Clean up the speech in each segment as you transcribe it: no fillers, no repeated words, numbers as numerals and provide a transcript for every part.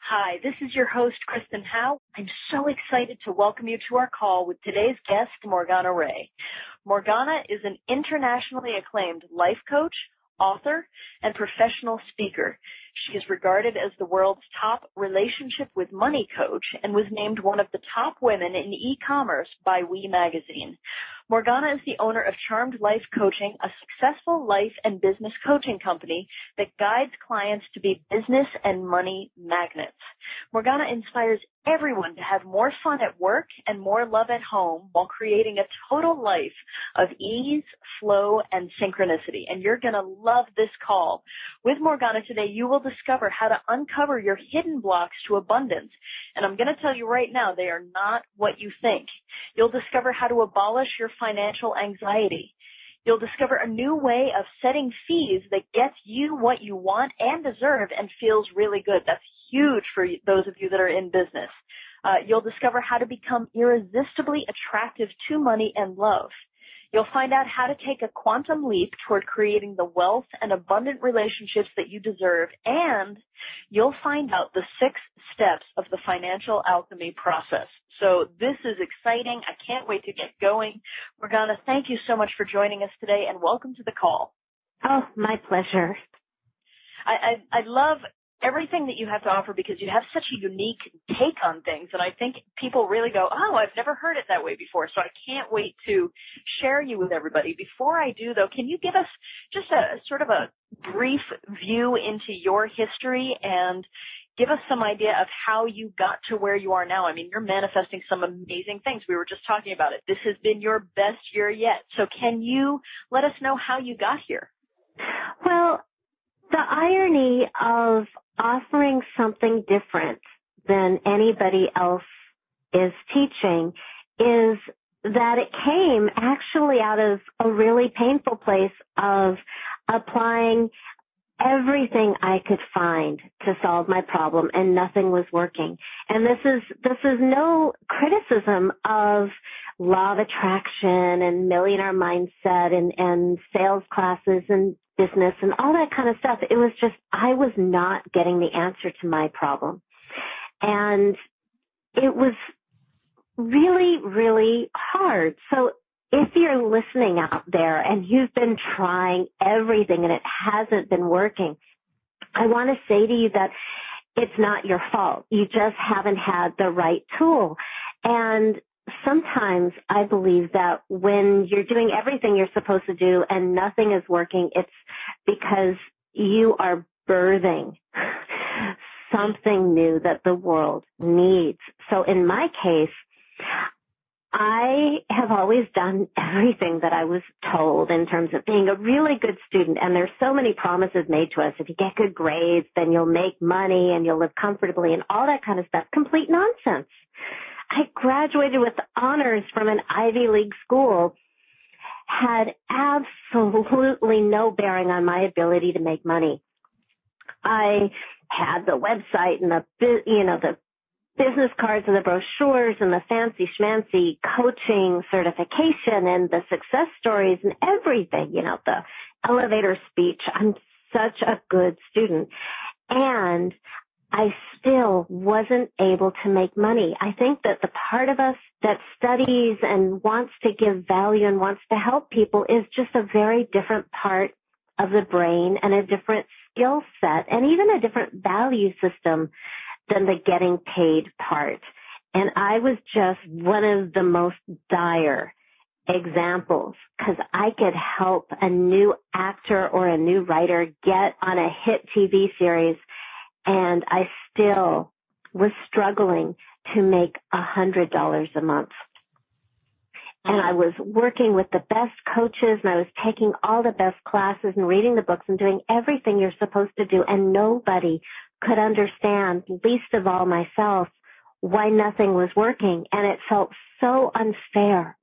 Hi, this is your host, Kristen Howe. I'm so excited to welcome you to our call with today's guest, Morgana Rae. Morgana is an internationally acclaimed life coach, author, and professional speaker. She is regarded as the world's top relationship with money coach and was named one of the top women in e-commerce by We Magazine. Morgana is the owner of Charmed Life Coaching, a successful life and business coaching company that guides clients to be business and money magnets. Morgana inspires everyone to have more fun at work and more love at home while creating a total life of ease, flow, and synchronicity. And you're going to love this call. With Morgana today, you will discover how to uncover your hidden blocks to abundance. And I'm going to tell you right now, they are not what you think. You'll discover how to abolish your financial anxiety. You'll discover a new way of setting fees that gets you what you want and deserve and feels really good. That's huge for those of you that are in business. You'll discover how to become irresistibly attractive to money and love. You'll find out how to take a quantum leap toward creating the wealth and abundant relationships that you deserve, and you'll find out the 6 steps of the financial alchemy process. So this is exciting. I can't wait to get going. Morgana, thank you so much for joining us today, and welcome to the call. Oh, my pleasure. I love everything that you have to offer because you have such a unique take on things, and I think people really go, oh, I've never heard it that way before, so I can't wait to share you with everybody. Before I do, though, can you give us just a sort of a brief view into your history and give us some idea of how you got to where you are now? I mean, you're manifesting some amazing things. We were just talking about it. This has been your best year yet. So can you let us know how you got here? Well, the irony of offering something different than anybody else is teaching is that it came actually out of a really painful place of applying everything I could find to solve my problem, and nothing was working. And this is no criticism of law of attraction and millionaire mindset and sales classes and business and all that kind of stuff. It was just I was not getting the answer to my problem. And it was really, really hard. So if you're listening out there and you've been trying everything and it hasn't been working, I want to say to you that it's not your fault. You just haven't had the right tool. And sometimes I believe that when you're doing everything you're supposed to do and nothing is working, it's because you are birthing something new that the world needs. So in my case, I have always done everything that I was told in terms of being a really good student. And there's so many promises made to us. If you get good grades, then you'll make money and you'll live comfortably and all that kind of stuff. Complete nonsense. I graduated with honors from an Ivy League school, had absolutely no bearing on my ability to make money. I had the website and the business cards and the brochures and the fancy schmancy coaching certification and the success stories and everything, the elevator speech. I'm such a good student. And I still wasn't able to make money. I think that the part of us that studies and wants to give value and wants to help people is just a very different part of the brain and a different skill set and even a different value system than the getting paid part. And I was just one of the most dire examples because I could help a new actor or a new writer get on a hit TV series, and I still was struggling to make $100 a month. And I was working with the best coaches, and I was taking all the best classes and reading the books and doing everything you're supposed to do, and nobody could understand, least of all myself, why nothing was working. And it felt so unfair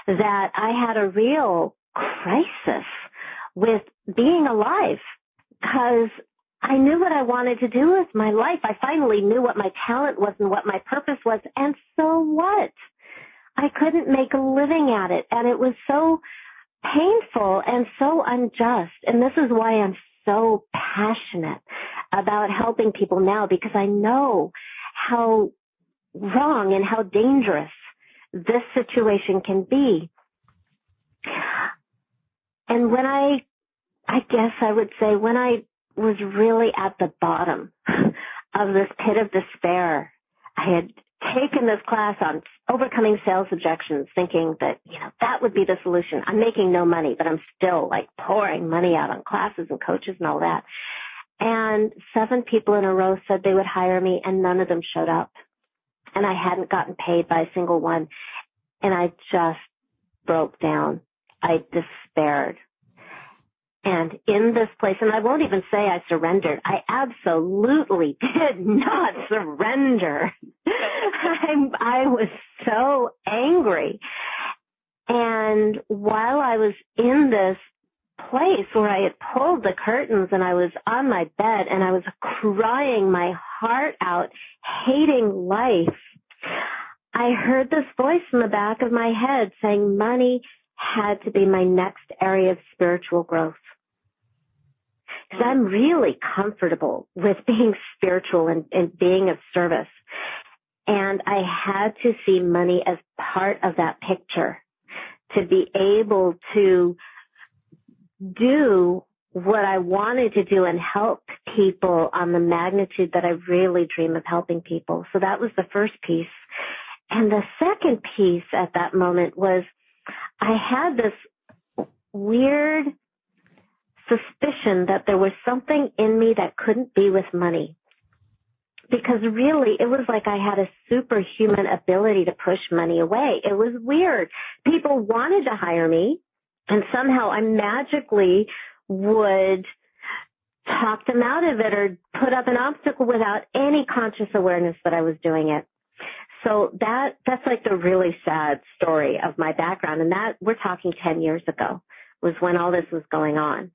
that I had a real crisis with being alive because I knew what I wanted to do with my life. I finally knew what my talent was and what my purpose was. And so what? I couldn't make a living at it. And it was so painful and so unjust. And this is why I'm so passionate about helping people now because I know how wrong and how dangerous this situation can be. And when I guess I would say when I was really at the bottom of this pit of despair, I had taken this class on overcoming sales objections, thinking that, that would be the solution. I'm making no money, but I'm still like pouring money out on classes and coaches and all that. And 7 people in a row said they would hire me, and none of them showed up. And I hadn't gotten paid by a single one. And I just broke down. I despaired. And in this place, and I won't even say I surrendered. I absolutely did not surrender. I was so angry. And while I was in this place where I had pulled the curtains and I was on my bed and I was crying my heart out, hating life, I heard this voice in the back of my head saying money had to be my next area of spiritual growth. Because I'm really comfortable with being spiritual and being of service. And I had to see money as part of that picture to be able to do what I wanted to do and help people on the magnitude that I really dream of helping people. So that was the first piece. And the second piece at that moment was I had this weird suspicion that there was something in me that couldn't be with money. Because really, it was like I had a superhuman ability to push money away. It was weird. People wanted to hire me, and somehow I magically would talk them out of it or put up an obstacle without any conscious awareness that I was doing it. So that's like the really sad story of my background. And that we're talking 10 years ago was when all this was going on.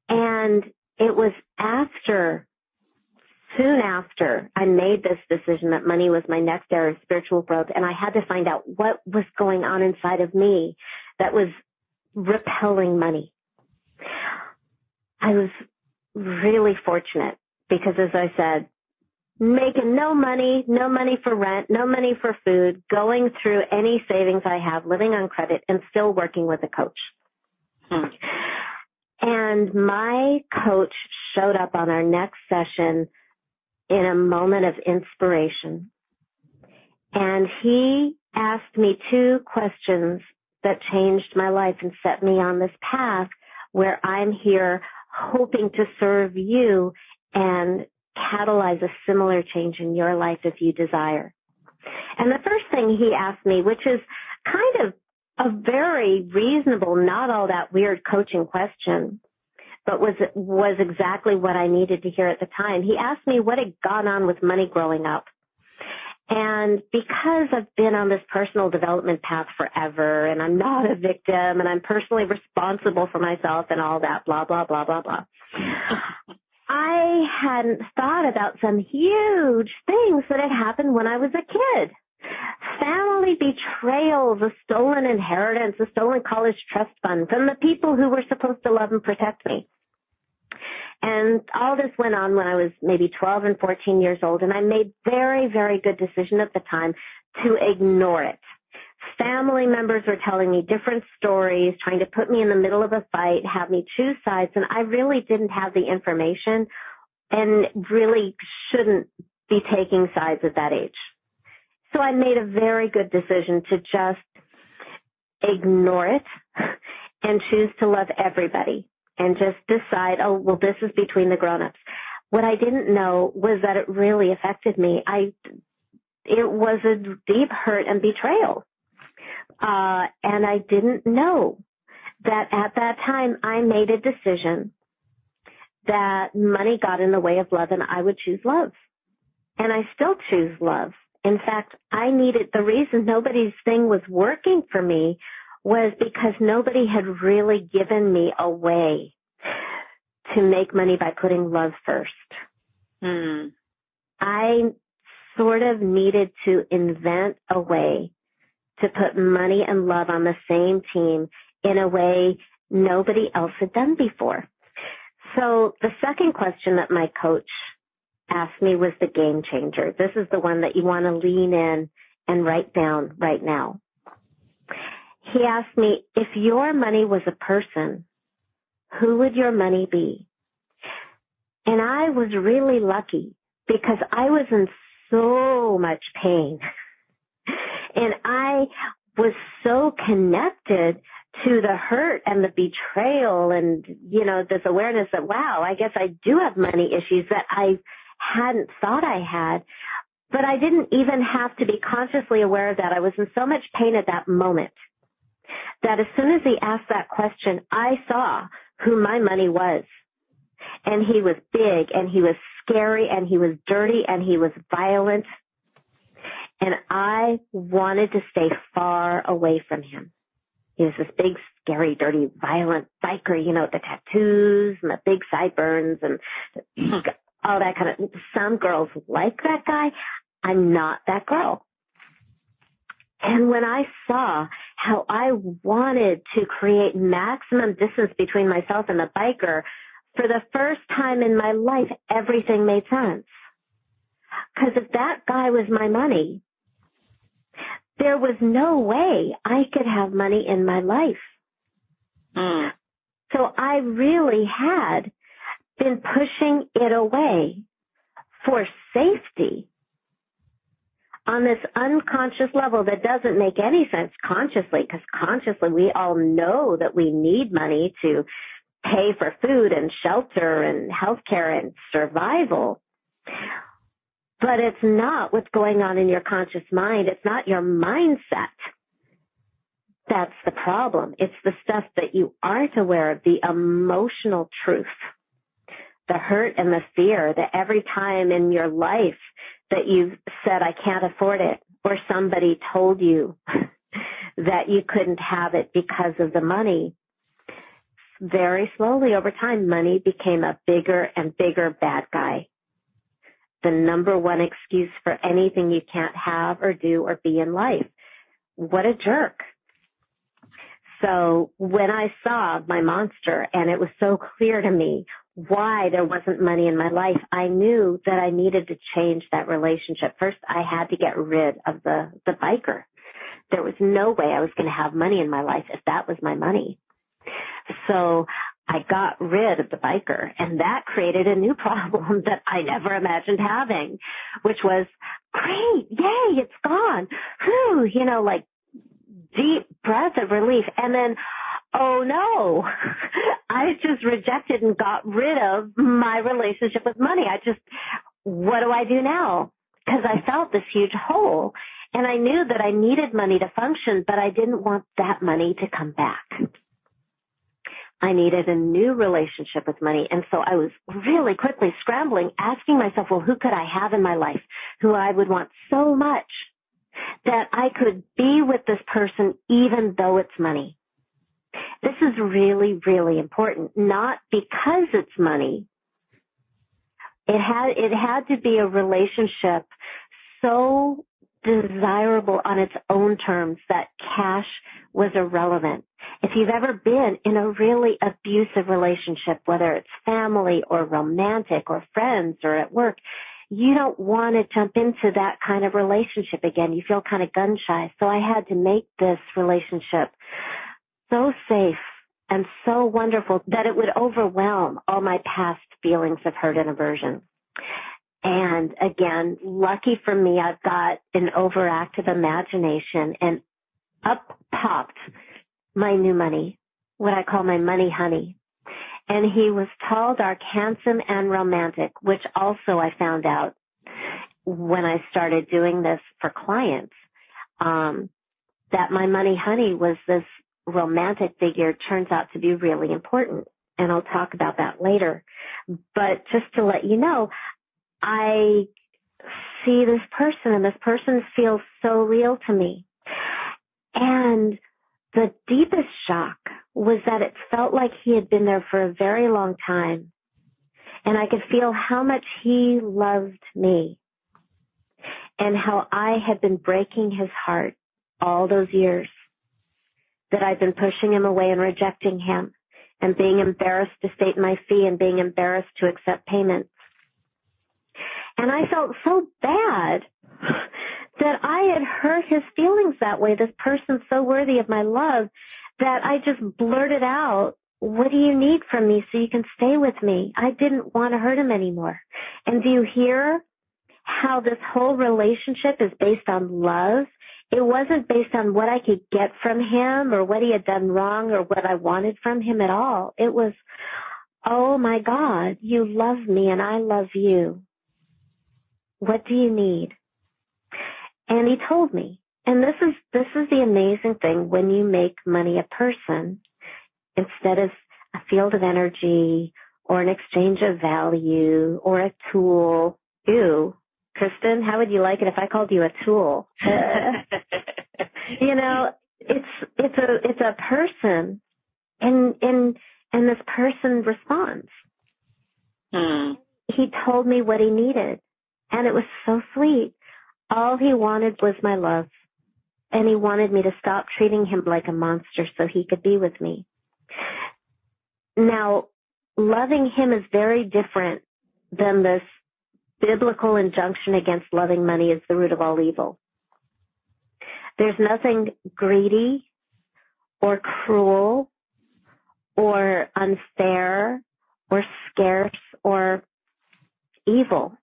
And it was soon after I made this decision that money was my next area of spiritual growth. And I had to find out what was going on inside of me that was repelling money. I was really fortunate because, as I said, making no money for rent, no money for food, going through any savings I have, living on credit, and still working with a coach. And my coach showed up on our next session in a moment of inspiration. And he asked me 2 questions that changed my life and set me on this path where I'm here hoping to serve you and catalyze a similar change in your life if you desire. And the first thing he asked me, which is kind of a very reasonable, not all that weird coaching question, but was exactly what I needed to hear at the time. He asked me what had gone on with money growing up. And because I've been on this personal development path forever, and I'm not a victim, and I'm personally responsible for myself and all that, blah, blah, blah, blah, blah, I hadn't thought about some huge things that had happened when I was a kid. Family betrayals, a stolen inheritance, a stolen college trust fund from the people who were supposed to love and protect me. And all this went on when I was maybe 12 and 14 years old, and I made very, very good decision at the time to ignore it. Family members were telling me different stories, trying to put me in the middle of a fight, have me choose sides, and I really didn't have the information and really shouldn't be taking sides at that age. So I made a very good decision to just ignore it and choose to love everybody and just decide, oh, well, this is between the grown-ups. What I didn't know was that it really affected me. It was a deep hurt and betrayal. And I didn't know that at that time I made a decision that money got in the way of love and I would choose love. And I still choose love. In fact, the reason nobody's thing was working for me was because nobody had really given me a way to make money by putting love first. I sort of needed to invent a way to put money and love on the same team in a way nobody else had done before. So the second question that my coach asked me was the game changer. This is the one that you want to lean in and write down right now. He asked me, if your money was a person, who would your money be? And I was really lucky because I was in so much pain. And I was so connected to the hurt and the betrayal and, you know, this awareness that, wow, I guess I do have money issues that I hadn't thought I had. But I didn't even have to be consciously aware of that. I was in so much pain at that moment that as soon as he asked that question, I saw who my money was. And he was big, and he was scary, and he was dirty, and he was violent. And I wanted to stay far away from him. He was this big, scary, dirty, violent biker, you know, the tattoos and the big sideburns and all that kind of. Some girls like that guy. I'm not that girl. And when I saw how I wanted to create maximum distance between myself and the biker, for the first time in my life, everything made sense. Because if that guy was my money, there was no way I could have money in my life. So I really had been pushing it away for safety on this unconscious level that doesn't make any sense consciously, because consciously we all know that we need money to pay for food and shelter and healthcare and survival. But it's not what's going on in your conscious mind. It's not your mindset. That's the problem. It's the stuff that you aren't aware of, the emotional truth, the hurt and the fear that every time in your life that you've said, I can't afford it, or somebody told you that you couldn't have it because of the money, very slowly over time, money became a bigger and bigger bad guy. The number one excuse for anything you can't have or do or be in life. What a jerk. So when I saw my monster and it was so clear to me why there wasn't money in my life, I knew that I needed to change that relationship. First, I had to get rid of the biker. There was no way I was going to have money in my life if that was my money. So I got rid of the biker, and that created a new problem that I never imagined having, which was, great, yay, it's gone. Whew, you know, like deep breath of relief. And then, oh no, I just rejected and got rid of my relationship with money. What do I do now? Because I felt this huge hole, and I knew that I needed money to function, but I didn't want that money to come back. I needed a new relationship with money. And so I was really quickly scrambling, asking myself, well, who could I have in my life who I would want so much that I could be with this person even though it's money? This is really, really important, not because it's money. It had to be a relationship so desirable on its own terms that cash was irrelevant. If you've ever been in a really abusive relationship, whether it's family or romantic or friends or at work, you don't want to jump into that kind of relationship again. You feel kind of gun shy. So I had to make this relationship so safe and so wonderful that it would overwhelm all my past feelings of hurt and aversion. And again, lucky for me, I've got an overactive imagination, and up popped my new money, what I call my money honey. And he was tall, dark, handsome, and romantic, which also I found out when I started doing this for clients, that my money honey was this romantic figure. Turns out to be really important. And I'll talk about that later. But just to let you know, I see this person, and this person feels so real to me. And the deepest shock was that it felt like he had been there for a very long time. And I could feel how much he loved me and how I had been breaking his heart all those years, that I'd been pushing him away and rejecting him. and being embarrassed to state my fee and being embarrassed to accept payment. And I felt so bad that I had hurt his feelings that way, this person's so worthy of my love, that I just blurted out, what do you need from me so you can stay with me? I didn't want to hurt him anymore. And do you hear how this whole relationship is based on love? It wasn't based on what I could get from him or what he had done wrong or what I wanted from him at all. It was, oh my God, you love me and I love you. What do you need? And he told me. And this is the amazing thing when you make money a person instead of a field of energy or an exchange of value or a tool. Ew. Kristen, how would you like it if I called you a tool? You know, it's a person, and this person responds. He told me what he needed, and it was so sweet. All he wanted was my love, and he wanted me to stop treating him like a monster so he could be with me. Now, loving him is very different than this biblical injunction against loving money is the root of all evil. There's nothing greedy or cruel or unfair or scarce or evil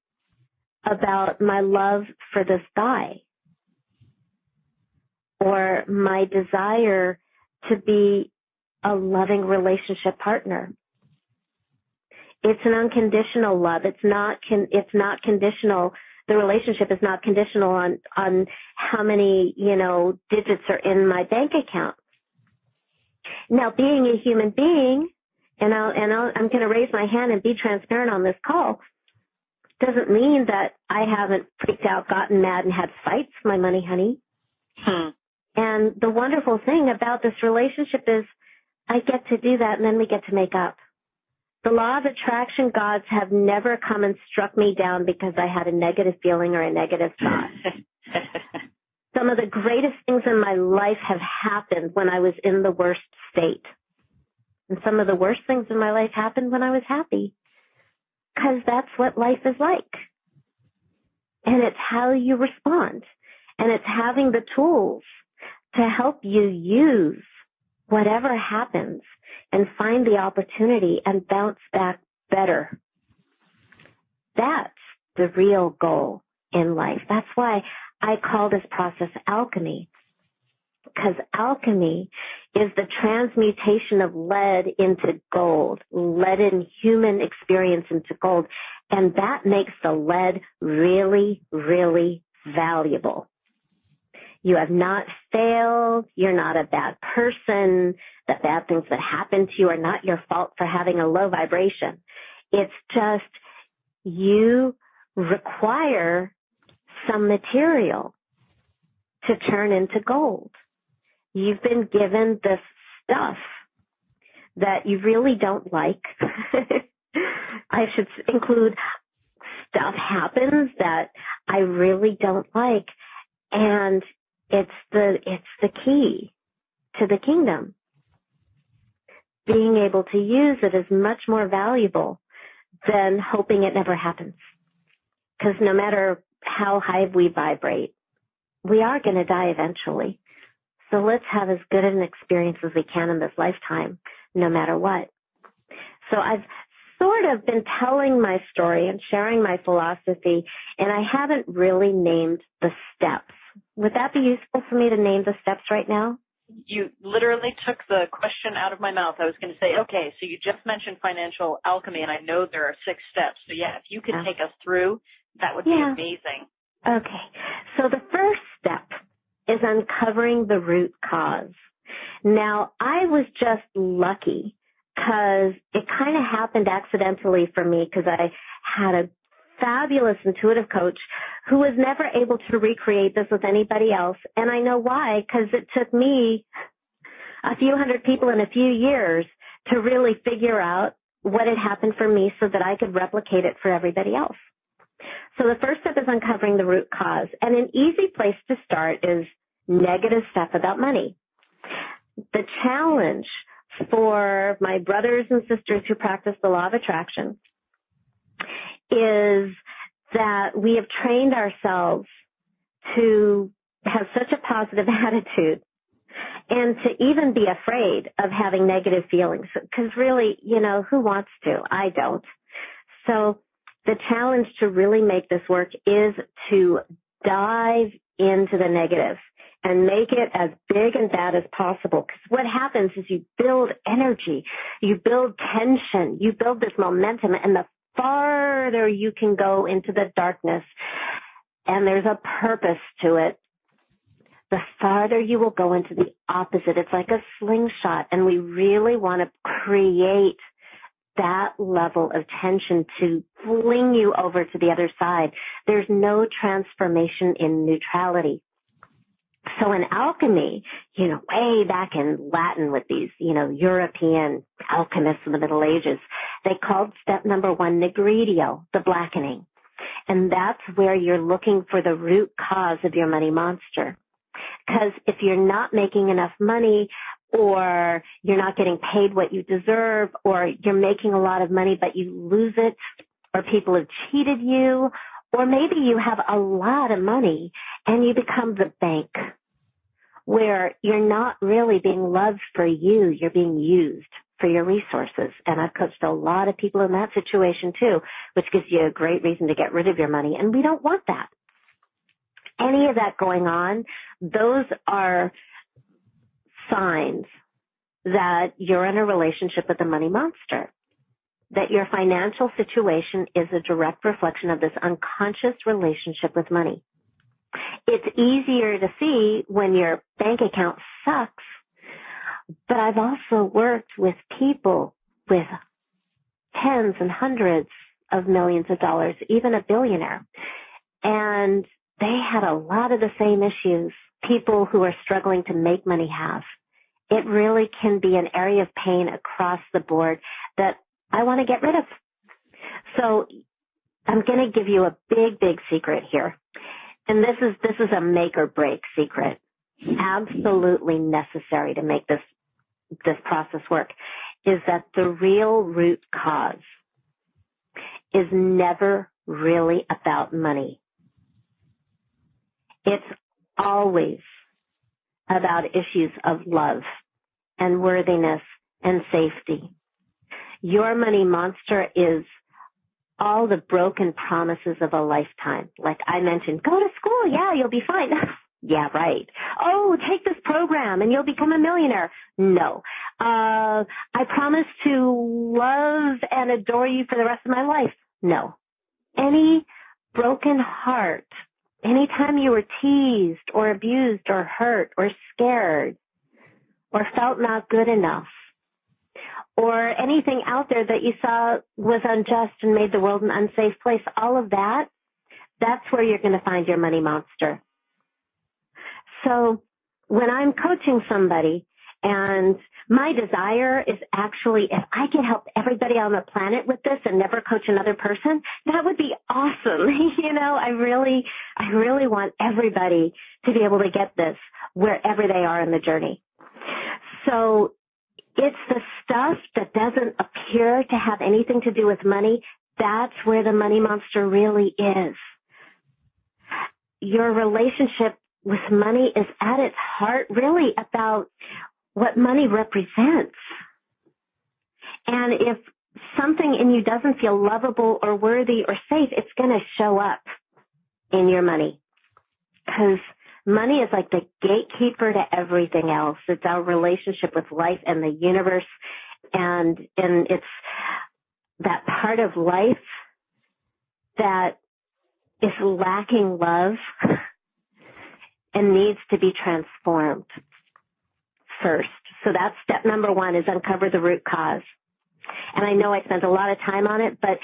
about my love for this guy or my desire to be a loving relationship partner. It's an unconditional love. It's not conditional. The relationship is not conditional on how many, digits are in my bank account. Now, being a human being, I'm going to raise my hand and be transparent on this call, doesn't mean that I haven't freaked out, gotten mad, and had fights for my money, honey. And the wonderful thing about this relationship is I get to do that, and then we get to make up. The law of attraction gods have never come and struck me down because I had a negative feeling or a negative thought. Some of the greatest things in my life have happened when I was in the worst state. And some of the worst things in my life happened when I was happy. Because that's what life is like. And it's how you respond. And it's having the tools to help you use whatever happens and find the opportunity and bounce back better. That's the real goal in life. That's why I call this process alchemy, because alchemy is the transmutation of lead into gold, lead in human experience into gold, and that makes the lead really, really valuable. You have not failed. You're not a bad person. The bad things that happen to you are not your fault for having a low vibration. It's just you require some material to turn into gold. You've been given this stuff that you really don't like. I should include stuff happens that I really don't like, and it's the key to the kingdom. Being able to use it is much more valuable than hoping it never happens. Because no matter how high we vibrate, we are going to die eventually. So let's have as good an experience as we can in this lifetime, no matter what. So I've sort of been telling my story and sharing my philosophy, and I haven't really named the steps. Would that be useful for me to name the steps right now? You literally took the question out of my mouth. I was going to say, okay, so you just mentioned financial alchemy, and I know there are 6 steps. So, yeah, if you could take us through, that would be amazing. Okay. So the first step is uncovering the root cause. Now, I was just lucky because it kind of happened accidentally for me because I had a fabulous intuitive coach who was never able to recreate this with anybody else. And I know why, because it took me a few hundred people in a few years to really figure out what had happened for me so that I could replicate it for everybody else. So the first step is uncovering the root cause. And an easy place to start is negative stuff about money. The challenge for my brothers and sisters who practice the law of attraction is that we have trained ourselves to have such a positive attitude and to even be afraid of having negative feelings. Because really, who wants to? I don't. So the challenge to really make this work is to dive into the negative and make it as big and bad as possible. Because what happens is you build energy, you build tension, you build this momentum, and the farther you can go into the darkness, and there's a purpose to it, the farther you will go into the opposite. It's like a slingshot, and we really want to create that level of tension to fling you over to the other side. There's no transformation in neutrality. So in alchemy, way back in Latin with these, European alchemists in the Middle Ages, they called step number 1 negredio, the blackening. And that's where you're looking for the root cause of your money monster. Because if you're not making enough money, or you're not getting paid what you deserve, or you're making a lot of money but you lose it, or people have cheated you, or maybe you have a lot of money and you become the bank, where you're not really being loved for you, you're being used for your resources. And I've coached a lot of people in that situation too, which gives you a great reason to get rid of your money, and we don't want that. Any of that going on, those are signs that you're in a relationship with the money monster, that your financial situation is a direct reflection of this unconscious relationship with money. It's easier to see when your bank account sucks, but I've also worked with people with tens and hundreds of millions of dollars, even a billionaire, and they had a lot of the same issues people who are struggling to make money have. It really can be an area of pain across the board that I want to get rid of. So I'm going to give you a big, big secret here. And this is a make or break secret. Absolutely necessary to make this process work, is that the real root cause is never really about money. It's always about issues of love and worthiness and safety. Your money monster is all the broken promises of a lifetime. Like I mentioned, go to school. Yeah, you'll be fine. Yeah, right. Oh, take this program and you'll become a millionaire. No. I promise to love and adore you for the rest of my life. No. Any broken heart, anytime you were teased or abused or hurt or scared or felt not good enough, or anything out there that you saw was unjust and made the world an unsafe place, all of that, that's where you're going to find your money monster. So when I'm coaching somebody, and my desire is actually, if I could help everybody on the planet with this and never coach another person, that would be awesome. I really want everybody to be able to get this wherever they are in the journey. So it's the stuff that doesn't appear to have anything to do with money. That's where the money monster really is. Your relationship with money is at its heart really about what money represents. And if something in you doesn't feel lovable or worthy or safe, it's going to show up in your money. Because money is like the gatekeeper to everything else. It's our relationship with life and the universe. And it's that part of life that is lacking love and needs to be transformed first. So that's step number 1, is uncover the root cause. And I know I spent a lot of time on it, but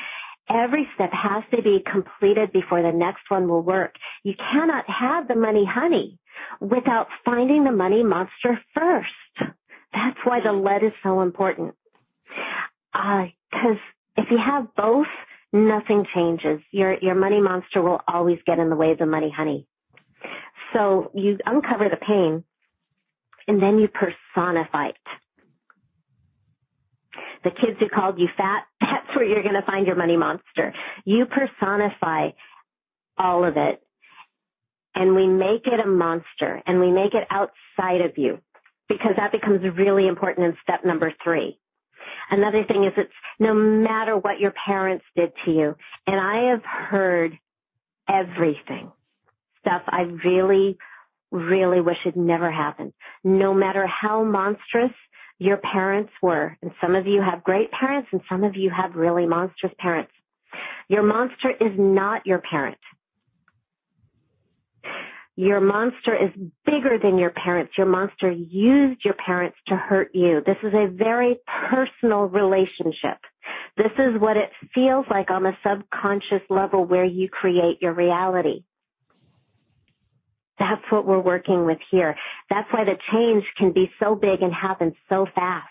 every step has to be completed before the next one will work. You cannot have the money honey without finding the money monster first. That's why the lead is so important. Because if you have both, nothing changes. Your money monster will always get in the way of the money honey. So you uncover the pain, and then you personify it. The kids who called you fat, that's where you're going to find your money monster. You personify all of it, and we make it a monster, and we make it outside of you, because that becomes really important in step number 3. Another thing is it's no matter what your parents did to you, and I have heard everything, stuff I really, really wish had never happened. No matter how monstrous your parents were, and some of you have great parents and some of you have really monstrous parents, your monster is not your parent. Your monster is bigger than your parents. Your monster used your parents to hurt you. This is a very personal relationship. This is what it feels like on a subconscious level where you create your reality. That's what we're working with here. That's why the change can be so big and happen so fast.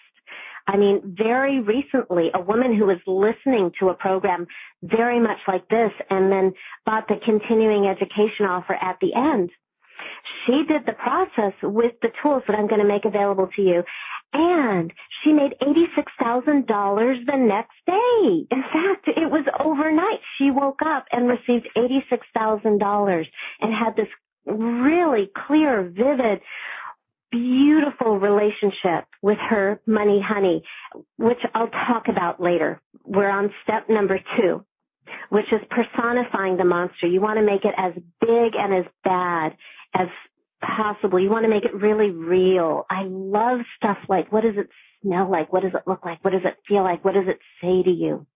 I mean, very recently, a woman who was listening to a program very much like this and then bought the continuing education offer at the end, she did the process with the tools that I'm going to make available to you. And she made $86,000 the next day. In fact, it was overnight. She woke up and received $86,000 and had this really clear, vivid, beautiful relationship with her money honey, which I'll talk about later. We're on step number 2, which is personifying the monster. You want to make it as big and as bad as possible. You want to make it really real. I love stuff like, what does it smell like? What does it look like? What does it feel like? What does it say to you?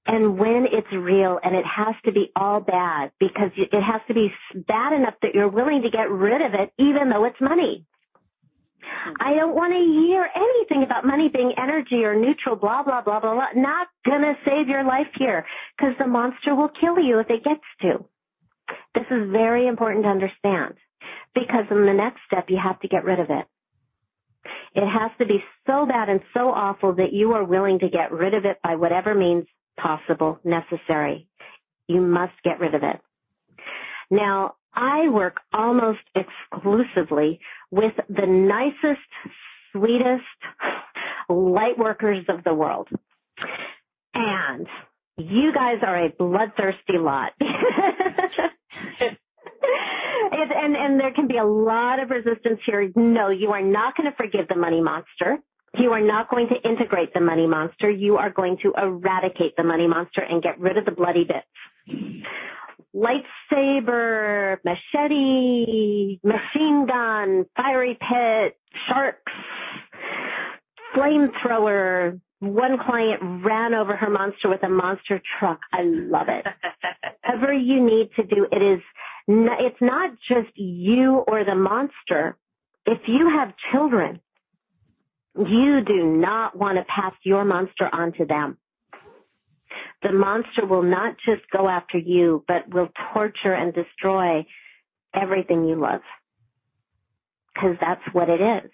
And when it's real, and it has to be all bad, because it has to be bad enough that you're willing to get rid of it, even though it's money. I don't want to hear anything about money being energy or neutral, blah, blah, blah, blah, blah. Not going to save your life here, because the monster will kill you if it gets to. This is very important to understand, because in the next step, you have to get rid of it. It has to be so bad and so awful that you are willing to get rid of it by whatever means possible, necessary. You must get rid of it. Now, I work almost exclusively with the nicest, sweetest light workers of the world. And you guys are a bloodthirsty lot. And there can be a lot of resistance here. No, you are not going to forgive the money monster. You are not going to integrate the money monster. You are going to eradicate the money monster and get rid of the bloody bits. Lightsaber, machete, machine gun, fiery pit, sharks, flamethrower. One client ran over her monster with a monster truck. I love it. Whatever you need to do, it's not just you or the monster. If you have children, you do not want to pass your monster on to them. The monster will not just go after you, but will torture and destroy everything you love. Because that's what it is.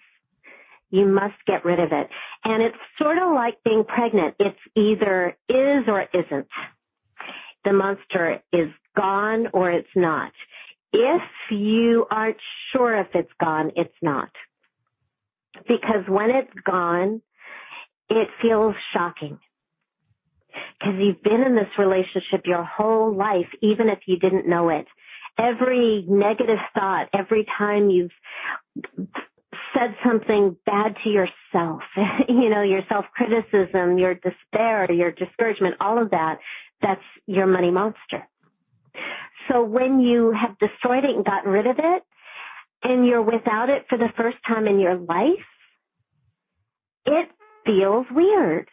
You must get rid of it. And it's sort of like being pregnant. It's either is or isn't. The monster is gone or it's not. If you aren't sure if it's gone, it's not. Because when it's gone, it feels shocking. Because you've been in this relationship your whole life, even if you didn't know it. Every negative thought, every time you've said something bad to yourself, your self-criticism, your despair, your discouragement, all of that, that's your money monster. So when you have destroyed it and gotten rid of it, and you're without it for the first time in your life, it feels weird.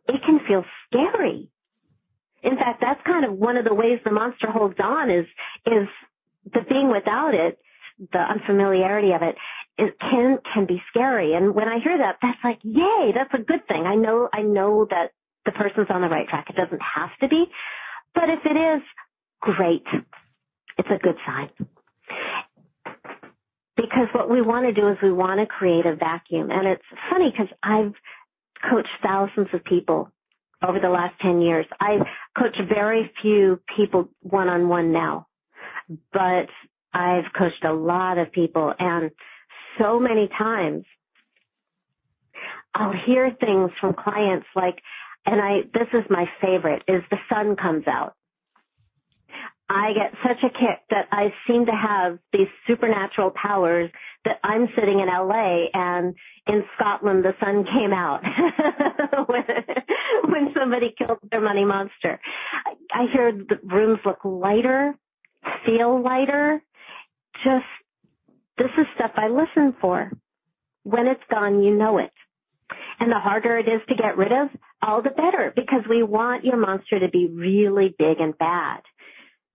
It can feel scary. In fact, that's kind of one of the ways the monster holds on is the being without it, the unfamiliarity of it. It can be scary. And when I hear that, that's like, yay, that's a good thing. I know that the person's on the right track. It doesn't have to be. But if it is, great. It's a good sign. Because what we want to do is we want to create a vacuum. And it's funny because I've coached thousands of people over the last 10 years. I coach very few people one-on-one now, but I've coached a lot of people. And so many times I'll hear things from clients like, this is my favorite, is the sun comes out. I get such a kick that I seem to have these supernatural powers that I'm sitting in LA and in Scotland the sun came out when somebody killed their money monster. I hear the rooms look lighter, feel lighter. Just, this is stuff I listen for. When it's gone, you know it. And the harder it is to get rid of, all the better, because we want your monster to be really big and bad.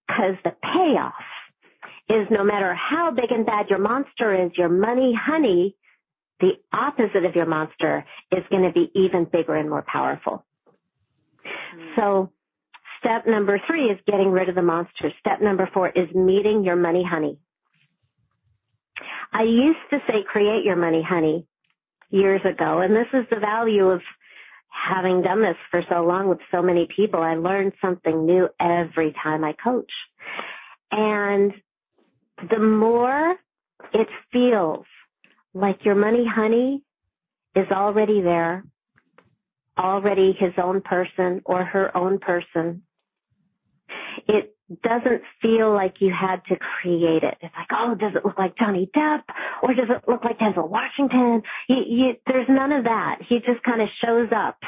Because the payoff is, no matter how big and bad your monster is, your money honey, the opposite of your monster, is going to be even bigger and more powerful. So step number 3 is getting rid of the monster. Step number 4 is meeting your money honey. I used to say create your money honey years ago, and this is the value of having done this for so long with so many people. I learn something new every time I coach. And the more it feels like your money honey is already there, already his own person or her own person, it doesn't feel like you had to create it. It's like, oh, does it look like Johnny Depp? Or does it look like Denzel Washington? There's none of that. He just kind of shows up,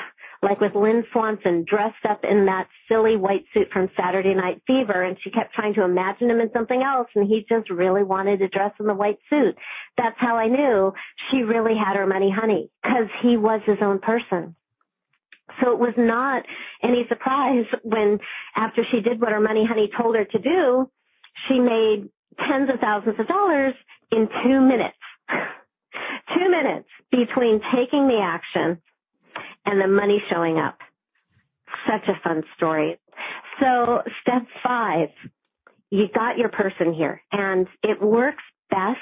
like with Lynn Swanson, dressed up in that silly white suit from Saturday Night Fever, and she kept trying to imagine him in something else, and he just really wanted to dress in the white suit. That's how I knew she really had her money honey, because he was his own person. So it was not any surprise when, after she did what her money honey told her to do, she made tens of thousands of dollars in 2 minutes. 2 minutes between taking the action and the money showing up. Such a fun story. So step 5, you got your person here, and it works best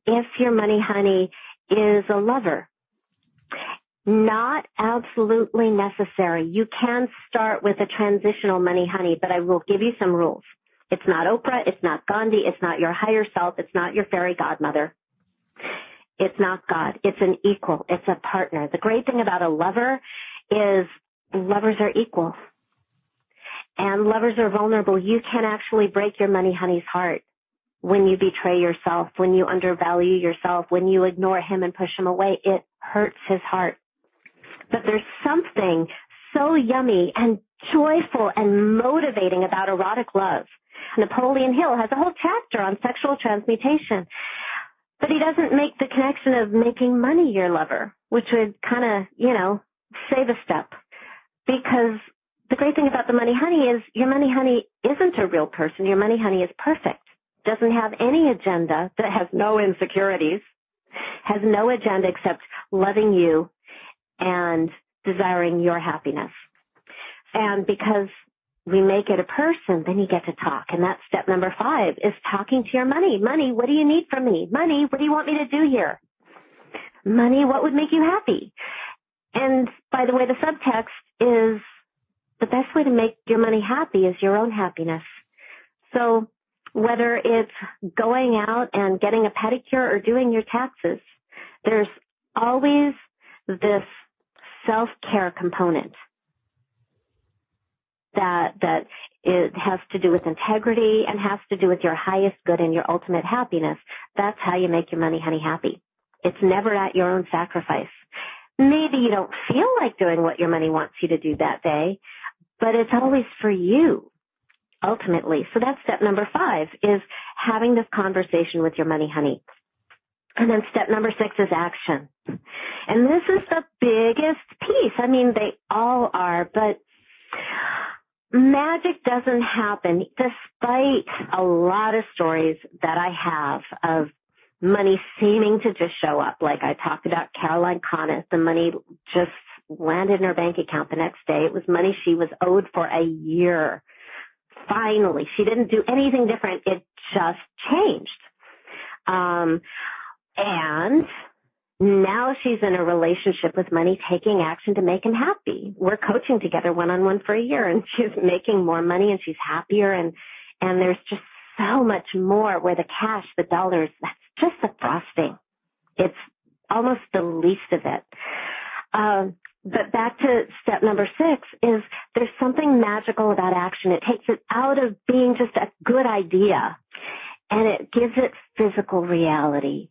if your money honey is a lover. Not absolutely necessary. You can start with a transitional money honey, but I will give you some rules. It's not Oprah. It's not Gandhi. It's not your higher self. It's not your fairy godmother. It's not God. It's an equal. It's a partner. The great thing about a lover is lovers are equal. And lovers are vulnerable. You can actually break your money honey's heart when you betray yourself, when you undervalue yourself, when you ignore him and push him away. It hurts his heart. But there's something so yummy and joyful and motivating about erotic love. Napoleon Hill has a whole chapter on sexual transmutation. But he doesn't make the connection of making money your lover, which would kind of, save a step. Because the great thing about the money honey is your money honey isn't a real person. Your money honey is perfect. Doesn't have any agenda, that has no insecurities, has no agenda except loving you and desiring your happiness. And because we make it a person, then you get to talk. And that's step number 5, is talking to your money. Money, what do you need from me? Money, what do you want me to do here? Money, what would make you happy? And by the way, the subtext is the best way to make your money happy is your own happiness. So whether it's going out and getting a pedicure or doing your taxes, there's always this self-care component that it has to do with integrity and has to do with your highest good and your ultimate happiness. That's how you make your money honey happy. It's never at your own sacrifice. Maybe you don't feel like doing what your money wants you to do that day, but it's always for you, ultimately. So that's step number 5, is having this conversation with your money honey. And then step number 6 is action. And this is the biggest piece. I mean, they all are, but magic doesn't happen, despite a lot of stories that I have of money seeming to just show up. Like I talked about Caroline Connis, the money just landed in her bank account the next day. It was money she was owed for a year. Finally, she didn't do anything different. It just changed. And now she's in a relationship with money, taking action to make him happy. We're coaching together one-on-one for a year, and she's making more money, and she's happier, and there's just so much more where the cash, the dollars, that's just the frosting. It's almost the least of it. But back to step number 6 is there's something magical about action. It takes it out of being just a good idea, and it gives it physical reality.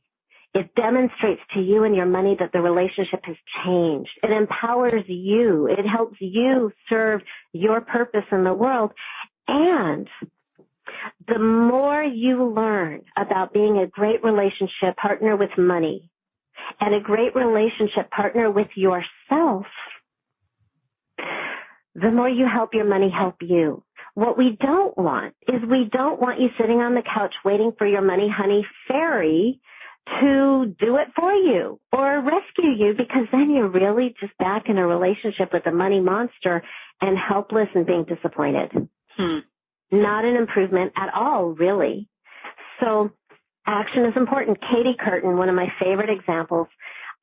It demonstrates to you and your money that the relationship has changed. It empowers you. It helps you serve your purpose in the world. And the more you learn about being a great relationship partner with money and a great relationship partner with yourself, the more you help your money help you. What we don't want is we don't want you sitting on the couch waiting for your money honey fairy to do it for you or rescue you, because then you're really just back in a relationship with a money monster and helpless and being disappointed. Not an improvement at all, really. So action is important. Katie Curtin, one of my favorite examples,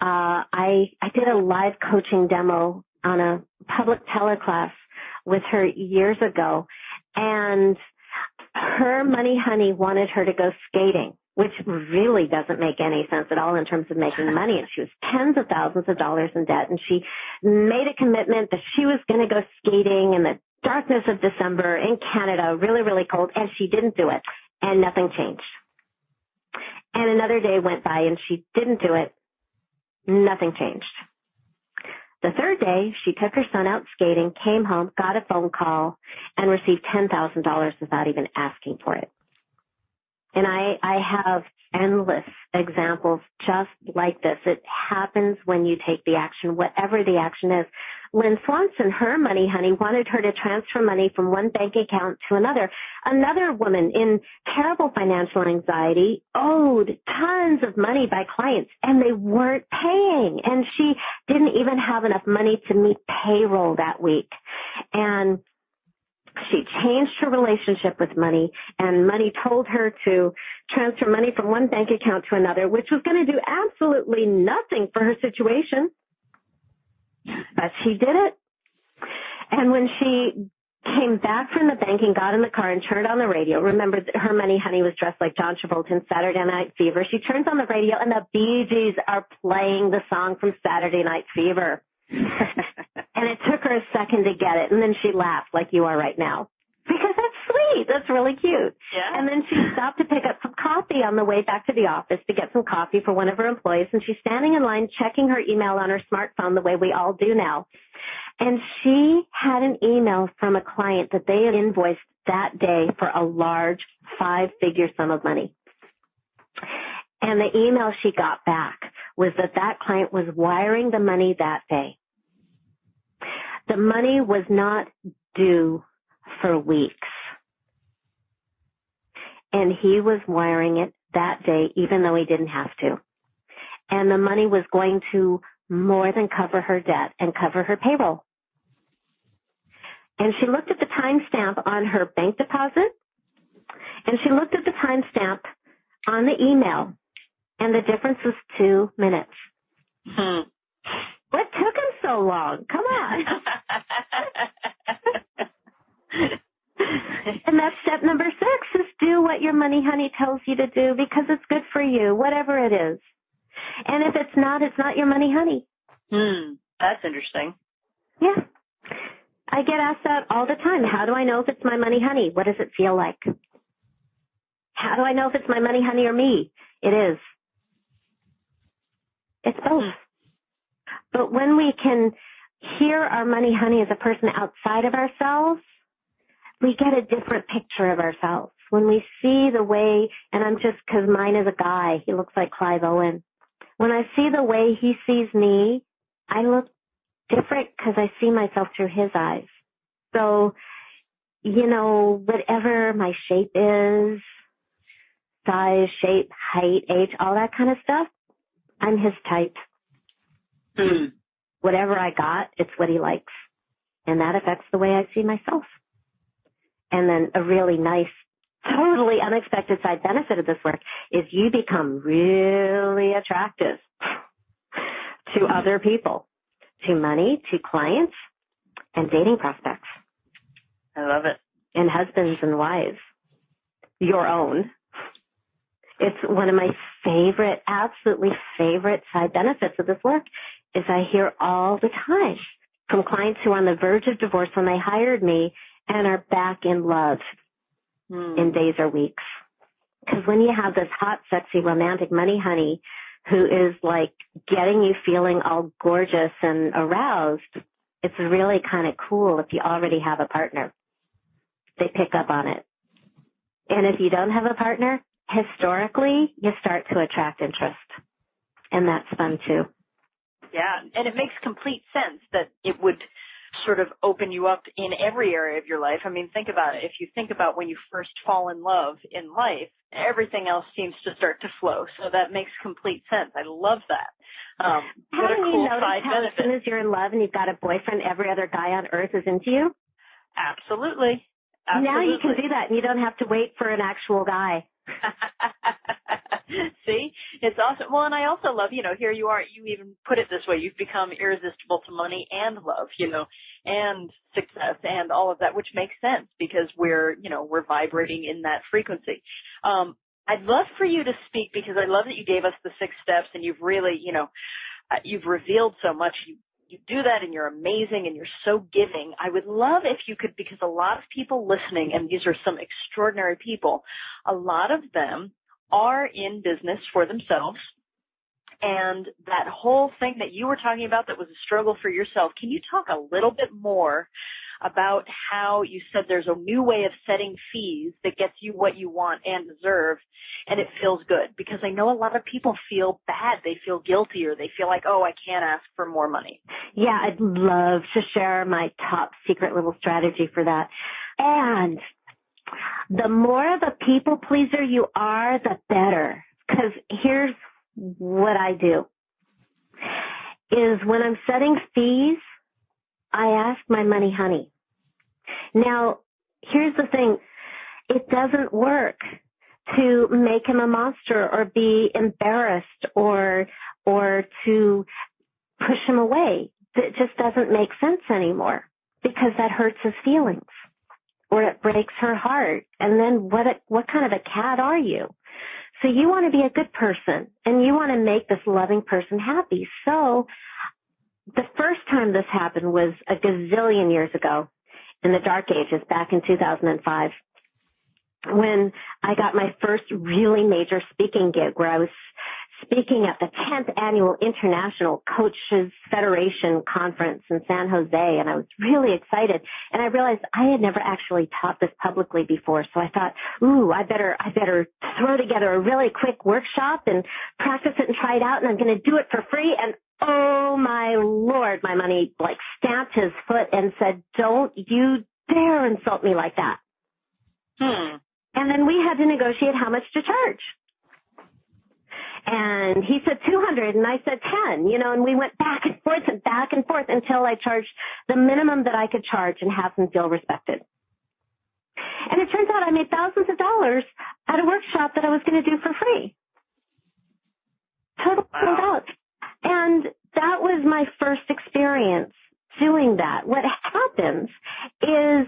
I did a live coaching demo on a public teleclass with her years ago, and her money honey wanted her to go skating, which really doesn't make any sense at all in terms of making money. And she was tens of thousands of dollars in debt, and she made a commitment that she was going to go skating in the darkness of December in Canada, really, really cold, and she didn't do it, and nothing changed. And another day went by, and she didn't do it. Nothing changed. The third day, she took her son out skating, came home, got a phone call, and received $10,000 without even asking for it. And I have endless examples just like this. It happens when you take the action, whatever the action is. Lynn Swanson, her money honey, wanted her to transfer money from one bank account to another. Another woman in terrible financial anxiety owed tons of money by clients, and they weren't paying. And she didn't even have enough money to meet payroll that week. And she changed her relationship with money, and money told her to transfer money from one bank account to another, which was going to do absolutely nothing for her situation. But she did it. And when she came back from the bank and got in the car and turned on the radio, remember her money honey was dressed like John Travolta in Saturday Night Fever. She turns on the radio, and the Bee Gees are playing the song from Saturday Night Fever. And it took her a second to get it, and then she laughed like you are right now. Because that's sweet. That's really cute. Yeah. And then she stopped to pick up some coffee on the way back to the office to get some coffee for one of her employees, and she's standing in line checking her email on her smartphone the way we all do now. And she had an email from a client that they had invoiced that day for a large 5-figure sum of money. And the email she got back was that that client was wiring the money that day. The money was not due for weeks. And he was wiring it that day, even though he didn't have to. And the money was going to more than cover her debt and cover her payroll. And she looked at the timestamp on her bank deposit, and she looked at the timestamp on the email, and the difference was 2 minutes. What took him so long? Come on. And that's step number 6, is do what your money honey tells you to do, because it's good for you, whatever it is. And if it's not your money honey. That's interesting. Yeah. I get asked that all the time. How do I know if it's my money honey? What does it feel like? How do I know if it's my money honey or me? It is. It's both. But when we can hear our money honey as a person outside of ourselves, we get a different picture of ourselves. When we see the way, and I'm just, because mine is a guy, he looks like Clive Owen. When I see the way he sees me, I look different because I see myself through his eyes. So, whatever my shape is, size, shape, height, age, all that kind of stuff, I'm his type. Whatever I got, it's what he likes. And that affects the way I see myself. And then a really nice, totally unexpected side benefit of this work is you become really attractive to other people, to money, to clients, and dating prospects. I love it. And husbands and wives. Your own. It's one of my favorite, absolutely favorite side benefits of this work is I hear all the time from clients who are on the verge of divorce when they hired me and are back in love in days or weeks. Because when you have this hot, sexy, romantic money honey who is like getting you feeling all gorgeous and aroused, it's really kind of cool if you already have a partner. They pick up on it. And if you don't have a partner, historically, you start to attract interest. And that's fun too. Yeah, and it makes complete sense that it would sort of open you up in every area of your life. I mean, think about it. If you think about when you first fall in love in life, everything else seems to start to flow. So that makes complete sense. I love that. What a cool side benefit. As soon as you're in love and you've got a boyfriend, every other guy on earth is into you? Absolutely. Now you can do that and you don't have to wait for an actual guy. See, it's awesome. Well, and I also love, here you are, you even put it this way, you've become irresistible to money and love, and success and all of that, which makes sense because we're vibrating in that frequency. I'd love for you to speak because I love that you gave us the 6 steps and you've really, you've revealed so much. You do that and you're amazing and you're so giving. I would love if you could, because a lot of people listening, and these are some extraordinary people, a lot of them are in business for themselves. And that whole thing that you were talking about that was a struggle for yourself, can you talk a little bit more about how you said there's a new way of setting fees that gets you what you want and deserve, and it feels good? Because I know a lot of people feel bad. They feel guilty, or they feel like, oh, I can't ask for more money. Yeah, I'd love to share my top secret little strategy for that. And the more of a people pleaser you are, the better. Because here's what I do, is when I'm setting fees, I ask my money honey. Now, here's the thing. It doesn't work to make him a monster or be embarrassed or to push him away. It just doesn't make sense anymore because that hurts his feelings or it breaks her heart. And then what kind of a cat are you? So you want to be a good person and you want to make this loving person happy. So the first time this happened was a gazillion years ago in the dark ages, back in 2005, when I got my first really major speaking gig where I was speaking at the 10th Annual International Coaches Federation Conference in San Jose, and I was really excited. And I realized I had never actually taught this publicly before, so I thought, I better throw together a really quick workshop and practice it and try it out, and I'm going to do it for free. And oh my Lord, my money stamped his foot and said, "Don't you dare insult me like that." And then we had to negotiate how much to charge. And he said 200 and I said 10, and we went back and forth until I charged the minimum that I could charge and have him feel respected. And it turns out I made thousands of dollars at a workshop that I was going to do for free. Total out. And that was my first experience doing that. What happens is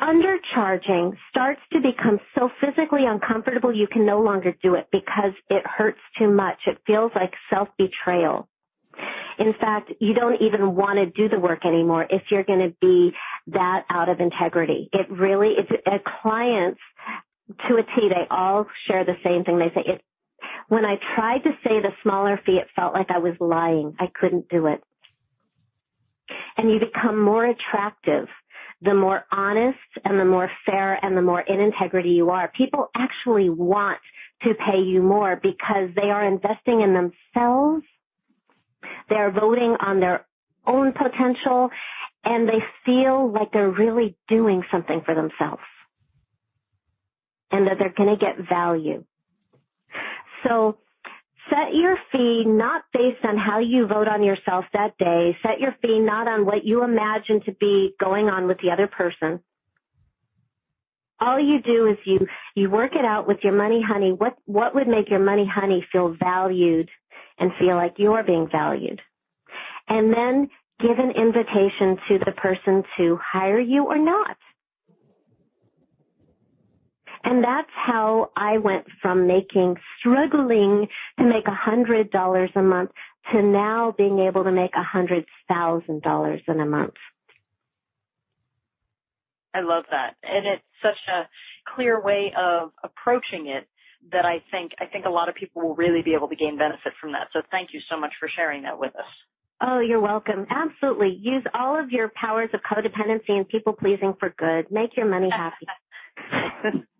undercharging starts to become so physically uncomfortable you can no longer do it because it hurts too much. It feels like self-betrayal. In fact, you don't even want to do the work anymore if you're going to be that out of integrity. Clients to a T, they all share the same thing. They say, when I tried to say the smaller fee, it felt like I was lying. I couldn't do it. And you become more attractive the more honest and the more fair and the more in integrity you are. People actually want to pay you more because they are investing in themselves. They're voting on their own potential, and they feel like they're really doing something for themselves and that they're going to get value. So set your fee not based on how you vote on yourself that day. Set your fee not on what you imagine to be going on with the other person. All you do is you work it out with your money honey. What would make your money honey feel valued and feel like you're being valued? And then give an invitation to the person to hire you or not. And that's how I went from struggling to make $100 a month to now being able to make $100,000 in a month. I love that. And it's such a clear way of approaching it that I think a lot of people will really be able to gain benefit from that. So thank you so much for sharing that with us. Oh, you're welcome. Absolutely. Use all of your powers of codependency and people-pleasing for good. Make your money happy.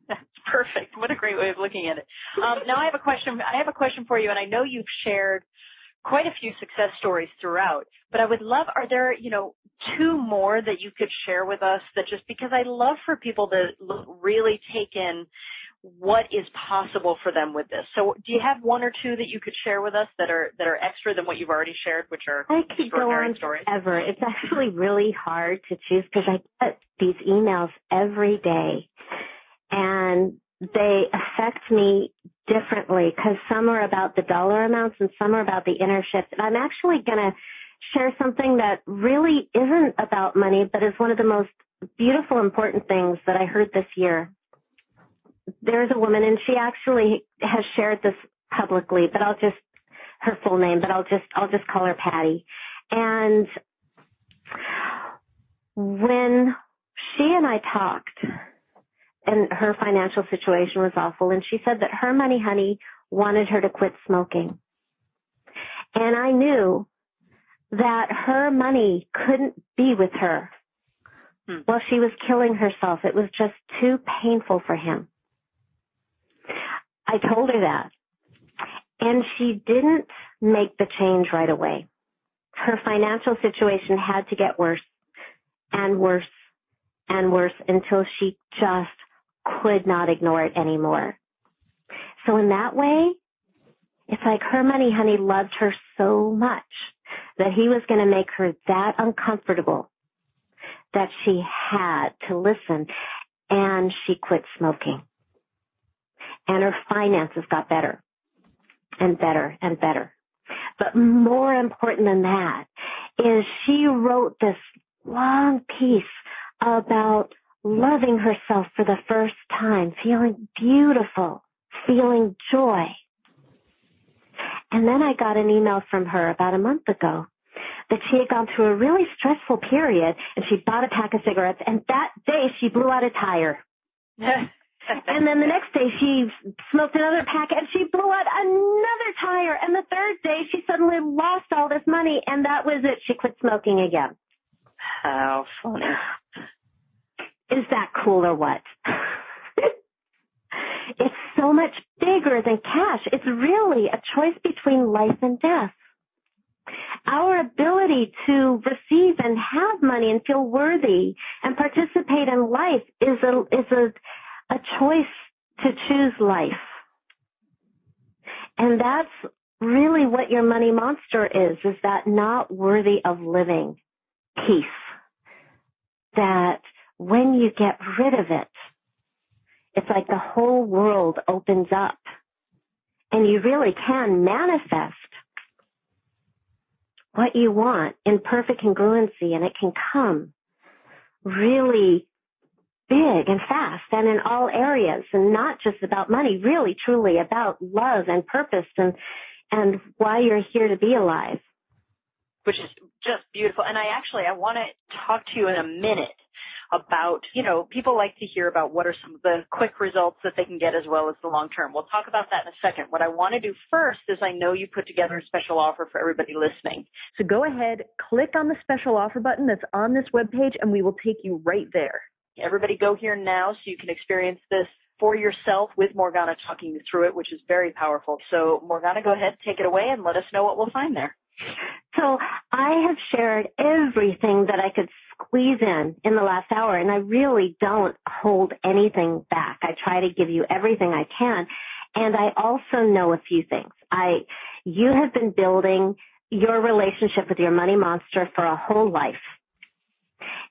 That's perfect. What a great way of looking at it. Now I have a question. For you, and I know you've shared quite a few success stories throughout, but I would love, are there, two more that you could share with us that just, because I love for people to really take in what is possible for them with this. So do you have one or two that you could share with us that are extra than what you've already shared, which are extraordinary stories? I could go on forever. It's actually really hard to choose because I get these emails every day, and they affect me differently because some are about the dollar amounts and some are about the inner shift. And I'm actually going to share something that really isn't about money, but is one of the most beautiful, important things that I heard this year. There's a woman, and she actually has shared this publicly, but her full name, but I'll just call her Patty. And when she and I talked, and her financial situation was awful, and she said that her money honey wanted her to quit smoking. And I knew that her money couldn't be with her while she was killing herself. It was just too painful for him. I told her that, and she didn't make the change right away. Her financial situation had to get worse and worse and worse until she just could not ignore it anymore. So in that way, it's like her money honey loved her so much that he was going to make her that uncomfortable that she had to listen, and she quit smoking. And her finances got better and better and better. But more important than that is she wrote this long piece about loving herself for the first time, feeling beautiful, feeling joy. And then I got an email from her about a month ago that she had gone through a really stressful period, and she bought a pack of cigarettes, and that day she blew out a tire. And then the next day she smoked another pack and she blew out another tire. And the third day she suddenly lost all this money, and that was it. She quit smoking again. How funny. Is that cool or what? It's so much bigger than cash. It's really a choice between life and death. Our ability to receive and have money and feel worthy and participate in life is a choice to choose life. And that's really what your money monster is that not worthy of living piece. That when you get rid of it, it's like the whole world opens up and you really can manifest what you want in perfect congruency, and it can come really big and fast and in all areas, and not just about money, really truly about love and purpose and why you're here to be alive. Which is just beautiful. And I want to talk to you in a minute about, people like to hear about what are some of the quick results that they can get as well as the long term. We'll talk about that in a second. What I want to do first is I know you put together a special offer for everybody listening. So go ahead, click on the special offer button that's on this webpage, and we will take you right there. Everybody go here now so you can experience this for yourself with Morgana talking you through it, which is very powerful. So Morgana, go ahead, take it away and let us know what we'll find there. So I have shared everything that I could squeeze in the last hour, and I really don't hold anything back. I try to give you everything I can. And I also know a few things. You have been building your relationship with your money monster for a whole life.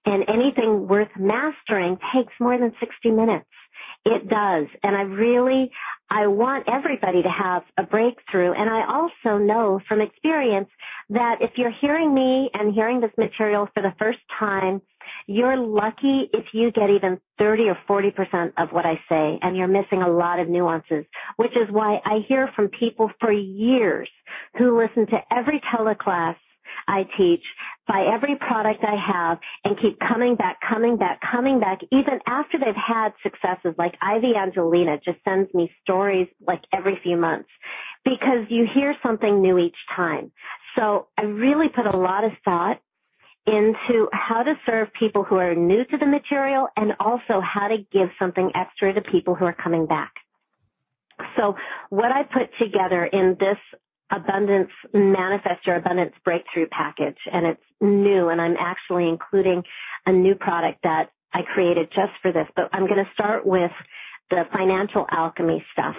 And anything worth mastering takes more than 60 minutes. It does. And I want everybody to have a breakthrough. And I also know from experience that if you're hearing me and hearing this material for the first time, You're lucky if you get even 30 or 40% of what I say, and you're missing a lot of nuances, which is why I hear from people for years who listen to every teleclass I teach, buy every product I have, and keep coming back, even after they've had successes. Like Ivy Angelina just sends me stories like every few months, because you hear something new each time. So I really put a lot of thought into how to serve people who are new to the material, and also how to give something extra to people who are coming back. So what I put together in this Abundance Manifest Your Abundance Breakthrough package, and it's new, and I'm actually including a new product that I created just for this, but I'm going to start with the financial alchemy stuff.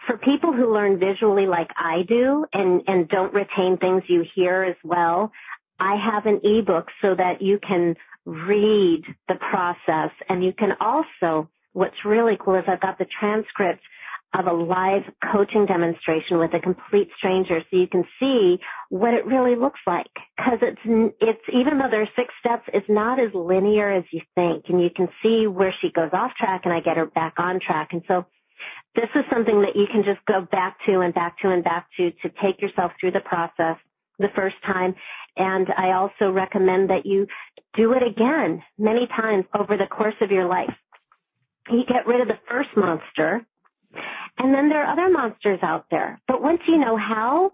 For people who learn visually like I do and don't retain things you hear as well, I have an ebook so that you can read the process, and you can also, what's really cool is I've got the transcript of a live coaching demonstration with a complete stranger, so you can see what it really looks like. Because it's even though there's 6 steps, it's not as linear as you think, and you can see where she goes off track, and I get her back on track. And so this is something that you can just go back to and back to and back to take yourself through the process the first time. And I also recommend that you do it again many times over the course of your life. You get rid of the first monster, and then there are other monsters out there. But once you know how,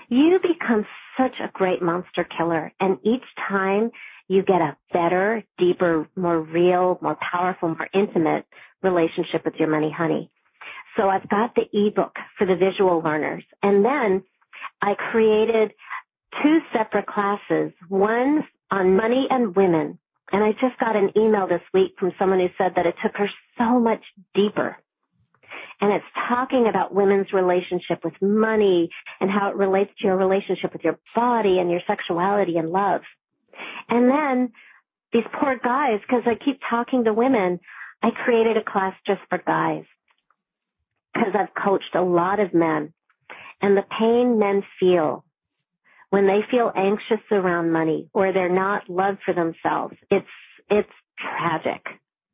you become such a great monster killer. And each time you get a better, deeper, more real, more powerful, more intimate relationship with your money honey. So I've got the ebook for the visual learners. And then I created 2 separate classes, one on money and women. And I just got an email this week from someone who said that it took her so much deeper. And it's talking about women's relationship with money and how it relates to your relationship with your body and your sexuality and love. And then these poor guys, because I keep talking to women, I created a class just for guys, because I've coached a lot of men. And the pain men feel when they feel anxious around money, or they're not loved for themselves, it's tragic.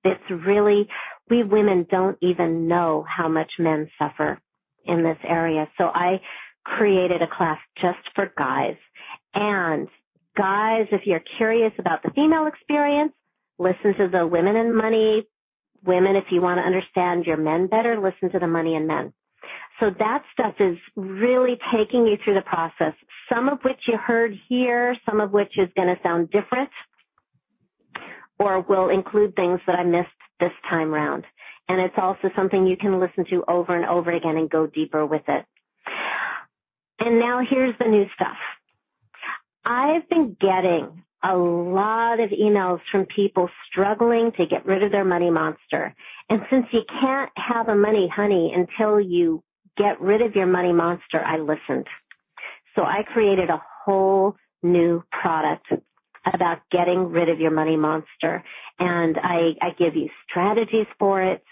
It's really, we women don't even know how much men suffer in this area. So I created a class just for guys. And guys, if you're curious about the female experience, listen to the Women and Money. Women, if you want to understand your men better, listen to the Money and Men. So that stuff is really taking you through the process, some of which you heard here, some of which is going to sound different, or will include things that I missed this time round. And it's also something you can listen to over and over again and go deeper with it. And now here's the new stuff. I've been getting a lot of emails from people struggling to get rid of their money monster. And since you can't have a money honey until you get rid of your money monster, I listened. So I created a whole new product about getting rid of your money monster. And I give you strategies for it.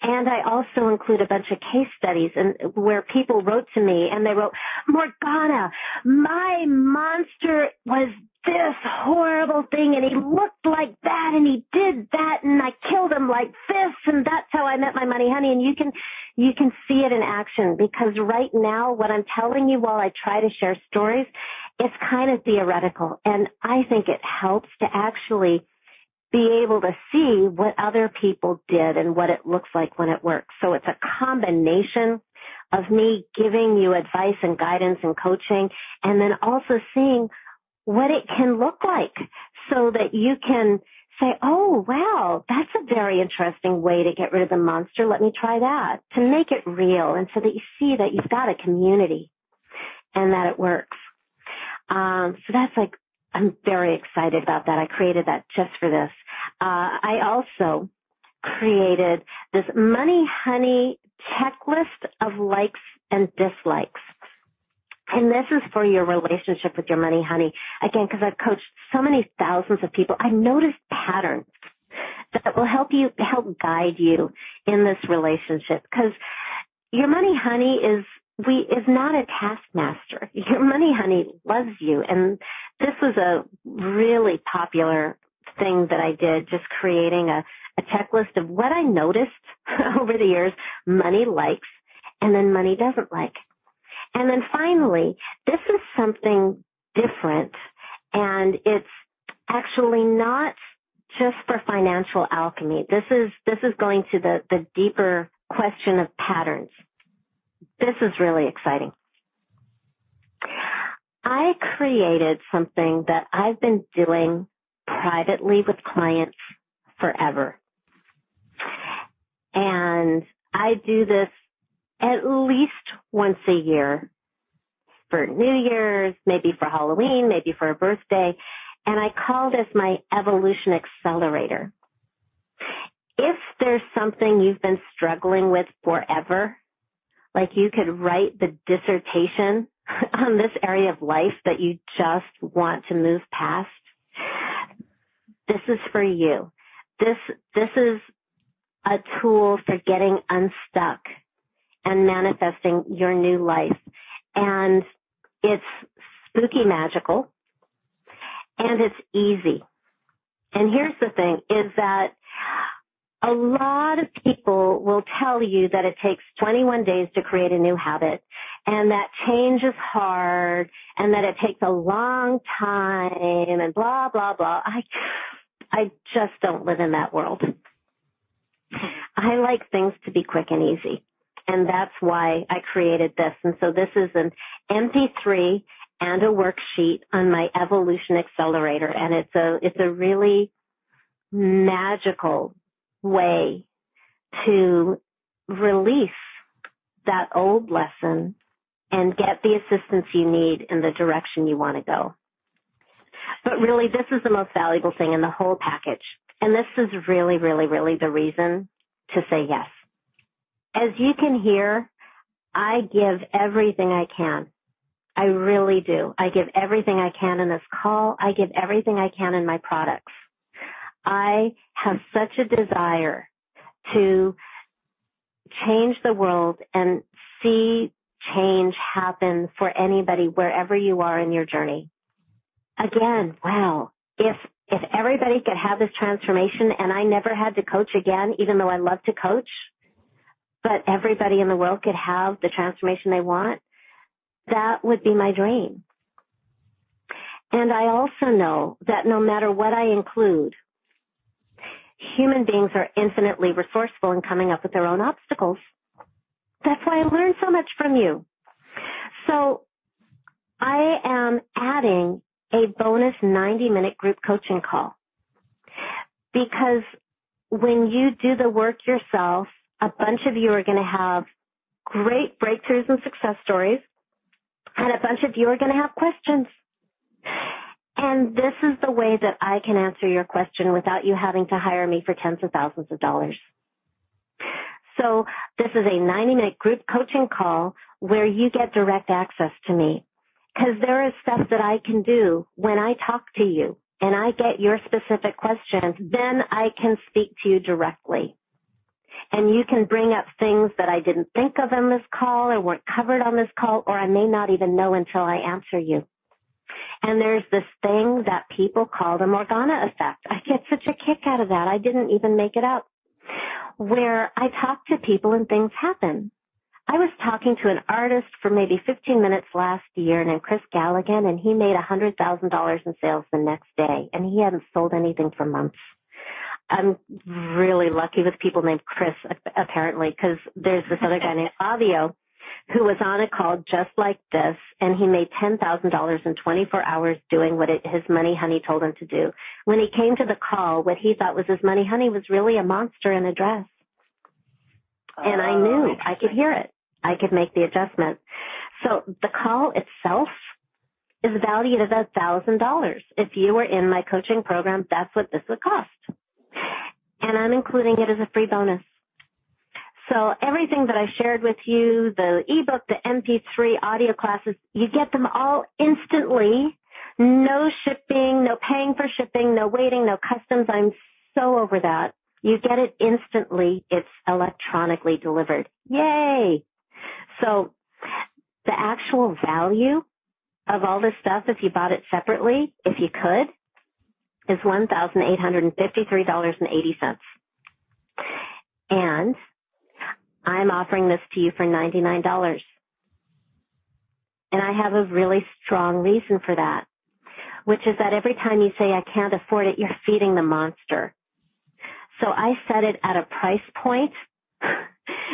And I also include a bunch of case studies and where people wrote to me and they wrote, Morgana, my monster was this horrible thing and he looked like that and he did that and I killed him like this and that's how I met my money honey. And you can see it in action, because right now what I'm telling you while I try to share stories, it's kind of theoretical, and I think it helps to actually be able to see what other people did and what it looks like when it works. So it's a combination of me giving you advice and guidance and coaching, and then also seeing what it can look like so that you can say, oh, wow, that's a very interesting way to get rid of the monster. Let me try that, to make it real and so that you see that you've got a community and that it works. So that's like, I'm very excited about that. I created that just for this. I also created this Money Honey checklist of likes and dislikes. And this is for your relationship with your money honey. Again, because I've coached so many thousands of people, I've noticed patterns that will help guide you in this relationship. Because your money honey is not a taskmaster. Your money honey loves you. And this was a really popular thing that I did, just creating a checklist of what I noticed over the years money likes and then money doesn't like. And then finally, this is something different, and it's actually not just for financial alchemy. This is going to the deeper question of patterns. This is really exciting. I created something that I've been doing privately with clients forever. And I do this at least once a year for New Year's, maybe for Halloween, maybe for a birthday. And I call this my evolution accelerator. If there's something you've been struggling with forever, like you could write the dissertation on this area of life that you just want to move past, this is for you. This is a tool for getting unstuck and manifesting your new life. And it's spooky magical, and it's easy. And here's the thing, is that a lot of people will tell you that it takes 21 days to create a new habit, and that change is hard, and that it takes a long time, and blah, blah, blah. I just don't live in that world. I like things to be quick and easy, and that's why I created this. And so this is an MP3 and a worksheet on my evolution accelerator, and it's a really magical way to release that old lesson and get the assistance you need in the direction you want to go. But really, this is the most valuable thing in the whole package. And this is really, really, really the reason to say yes. As you can hear, I give everything I can. I really do. I give everything I can in this call. I give everything I can in my products. I have such a desire to change the world and see change happen for anybody wherever you are in your journey. Again, wow, if everybody could have this transformation and I never had to coach again, even though I love to coach, but everybody in the world could have the transformation they want, that would be my dream. And I also know that no matter what I include, human beings are infinitely resourceful in coming up with their own obstacles. That's why I learned so much from you. So I am adding a bonus 90-minute group coaching call, because when you do the work yourself, a bunch of you are going to have great breakthroughs and success stories, and a bunch of you are going to have questions. And this is the way that I can answer your question without you having to hire me for tens of thousands of dollars. So this is a 90-minute group coaching call where you get direct access to me, because there is stuff that I can do when I talk to you and I get your specific questions. Then I can speak to you directly. And you can bring up things that I didn't think of in this call or weren't covered on this call, or I may not even know until I answer you. And there's this thing that people call the Morgana effect. I get such a kick out of that. I didn't even make it up. Where I talk to people and things happen. I was talking to an artist for maybe 15 minutes last year named Chris Galligan, and he made $100,000 in sales the next day, and he hadn't sold anything for months. I'm really lucky with people named Chris, apparently, because there's this other guy named Fabio who was on a call just like this, and he made $10,000 in 24 hours doing what his money honey told him to do. When he came to the call, what he thought was his money honey was really a monster in a dress. And I knew, I could hear it. I could make the adjustment. So the call itself is valued at $1,000. If you were in my coaching program, that's what this would cost. And I'm including it as a free bonus. So everything that I shared with you, the ebook, the MP3 audio classes, you get them all instantly. No shipping, no paying for shipping, no waiting, no customs. I'm so over that. You get it instantly. It's electronically delivered. Yay! So the actual value of all this stuff, if you bought it separately, if you could, is $1,853.80. And I'm offering this to you for $99. And I have a really strong reason for that, which is that every time you say, I can't afford it, you're feeding the monster. So I set it at a price point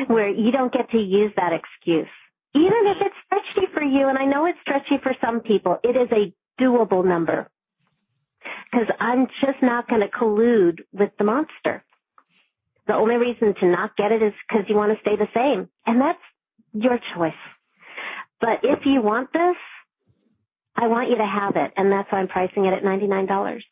where you don't get to use that excuse. Even if it's stretchy for you, and I know it's stretchy for some people, it is a doable number. Because I'm just not going to collude with the monster. The only reason to not get it is because you want to stay the same. And that's your choice. But if you want this, I want you to have it. And that's why I'm pricing it at $99.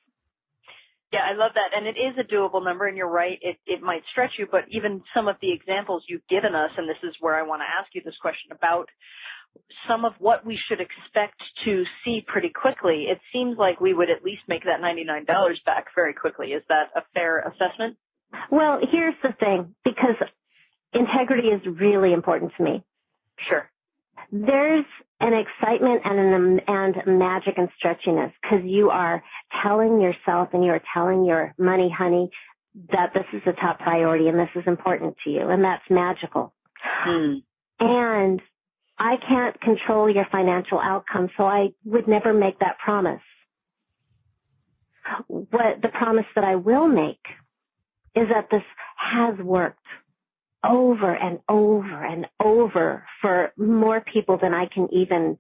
Yeah, I love that. And it is a doable number, and you're right, it might stretch you, but even some of the examples you've given us, and this is where I want to ask you this question about some of what we should expect to see pretty quickly, it seems like we would at least make that $99 back very quickly. Is that a fair assessment? Well, here's the thing, because integrity is really important to me. Sure. There's an excitement and magic and stretchiness because you are telling yourself and you're telling your money honey that this is a top priority and this is important to you, and that's magical. And I can't control your financial outcome, so I would never make that promise. What the promise that I will make is that this has worked over and over and over for more people than I can even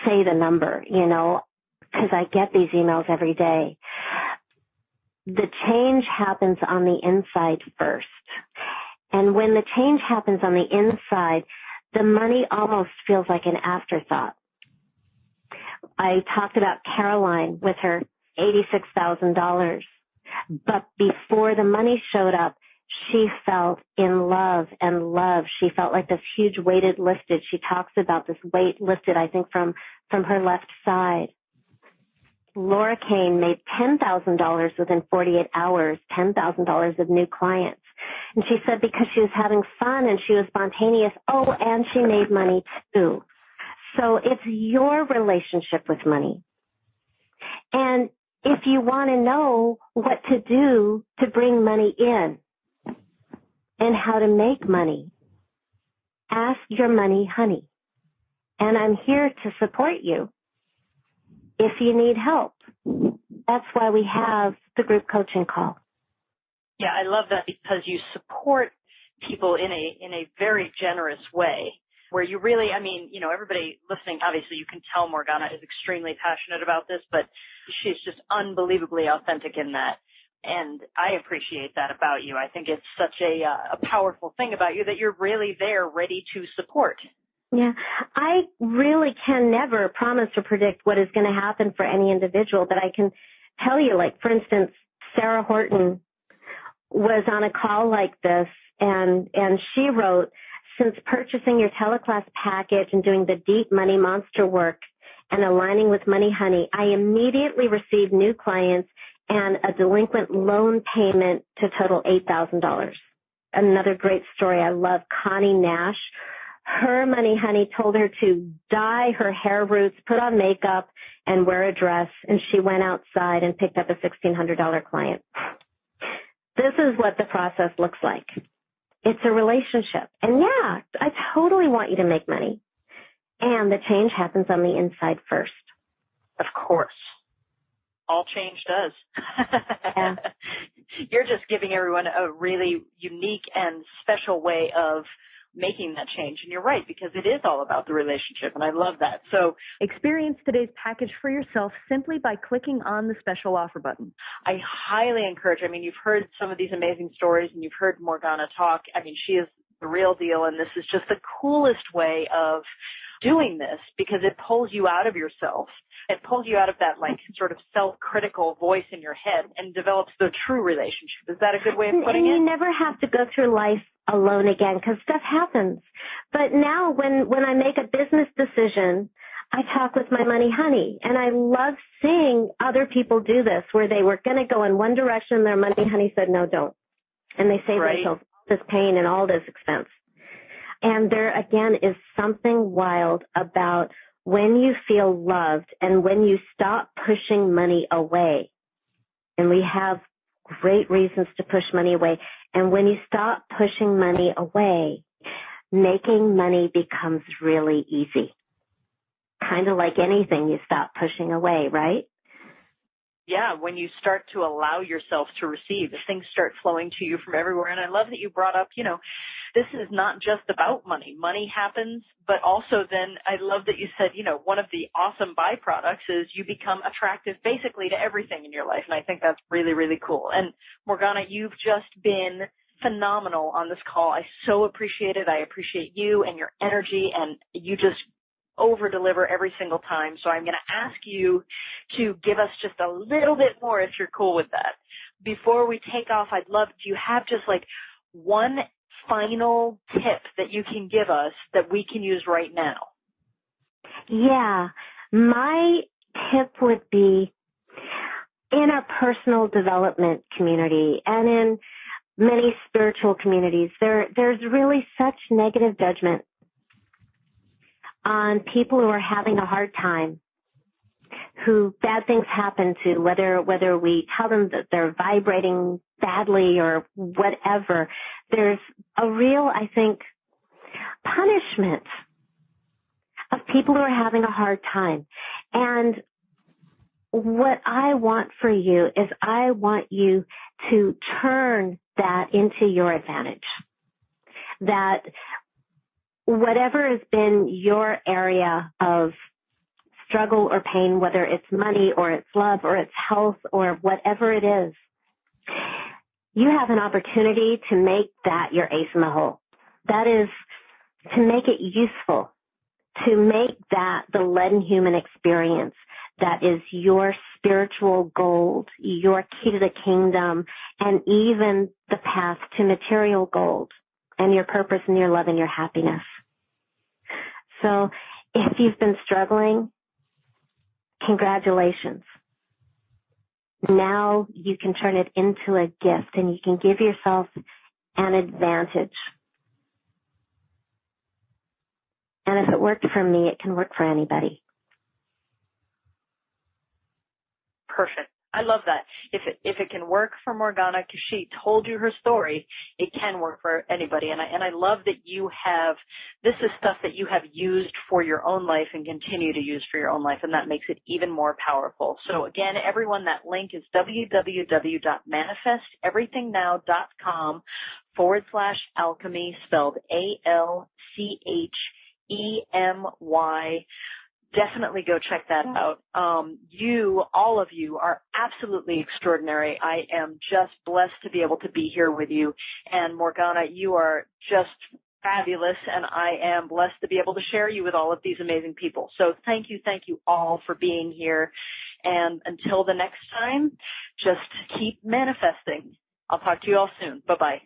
say the number, you know, because I get these emails every day. The change happens on the inside first. And when the change happens on the inside, the money almost feels like an afterthought. I talked about Caroline with her $86,000. But before the money showed up, she felt in love and love. She felt like this huge weight had lifted. She talks about this weight lifted, I think, from her left side. Laura Kane made $10,000 within 48 hours, $10,000 of new clients. And she said because she was having fun and she was spontaneous, oh, and she made money too. So it's your relationship with money. And if you want to know what to do to bring money in and how to make money, ask your money honey. And I'm here to support you if you need help. That's why we have the group coaching call. Yeah, I love that because you support people in a very generous way where you really, I mean, you know, everybody listening, obviously you can tell Morgana is extremely passionate about this, but she's just unbelievably authentic in that. And I appreciate that about you. I think it's such a powerful thing about you that you're really there ready to support. Yeah, I really can never promise or predict what is going to happen for any individual, but I can tell you, like, for instance, Sarah Horton was on a call like this, and she wrote, since purchasing your teleclass package and doing the deep money monster work and aligning with Money Honey, I immediately received new clients and a delinquent loan payment to total $8,000. Another great story. I love Connie Nash. Her Money Honey told her to dye her hair roots, put on makeup, and wear a dress, and she went outside and picked up a $1,600 client. This is what the process looks like. It's a relationship. And yeah, I totally want you to make money. And the change happens on the inside first. Of course. All change does. Yeah. You're just giving everyone a really unique and special way of making that change. And you're right, because it is all about the relationship, and I love that. So experience today's package for yourself simply by clicking on the special offer button. I highly encourage, I mean, you've heard some of these amazing stories, and you've heard Morgana talk. I mean, she is the real deal, and this is just the coolest way of doing this because it pulls you out of yourself. It pulls you out of that, like, sort of self-critical voice in your head and develops the true relationship. Is that a good way of putting it? And you never have to go through life alone again because stuff happens. But now when I make a business decision, I talk with my money honey. And I love seeing other people do this where they were going to go in one direction and their money honey said, no, don't. And they save themselves all this pain and all this expense. And there, again, is something wild about when you feel loved and when you stop pushing money away. and we have great reasons to push money away. And when you stop pushing money away, making money becomes really easy. Kind of like anything you stop pushing away, right? Yeah, when you start to allow yourself to receive, things start flowing to you from everywhere. And I love that you brought up, this is not just about money. Money happens, but also then I love that you said, one of the awesome byproducts is you become attractive basically to everything in your life. And I think that's really, really cool. And Morgana, you've just been phenomenal on this call. I so appreciate it. I appreciate you and your energy, and you just over-deliver every single time. So I'm going to ask you to give us just a little bit more if you're cool with that. Before we take off, do you have just like one final tip that you can give us that we can use right now? Yeah. My tip would be, in our personal development community and in many spiritual communities, there's really such negative judgment on people who are having a hard time, who bad things happen to, whether we tell them that they're vibrating badly or whatever. There's a real, I think, punishment of people who are having a hard time. And what I want for you is I want you to turn that into your advantage. That whatever has been your area of struggle or pain, whether it's money or it's love or it's health or whatever it is, you have an opportunity to make that your ace in the hole. That is to make it useful, to make that the leaden human experience that is your spiritual gold, your key to the kingdom, and even the path to material gold and your purpose and your love and your happiness. So if you've been struggling, congratulations. Now you can turn it into a gift and you can give yourself an advantage. And if it worked for me, it can work for anybody. Perfect. I love that. If it can work for Morgana because she told you her story, it can work for anybody. And I love that this is stuff that you have used for your own life and continue to use for your own life, and that makes it even more powerful. So again, everyone, that link is www.manifesteverythingnow.com/alchemy, spelled ALCHEMY. Definitely go check that out. All of you are absolutely extraordinary. I am just blessed to be able to be here with you. And Morgana, you are just fabulous, and I am blessed to be able to share you with all of these amazing people. So thank you all for being here. And until the next time, just keep manifesting. I'll talk to you all soon. Bye-bye.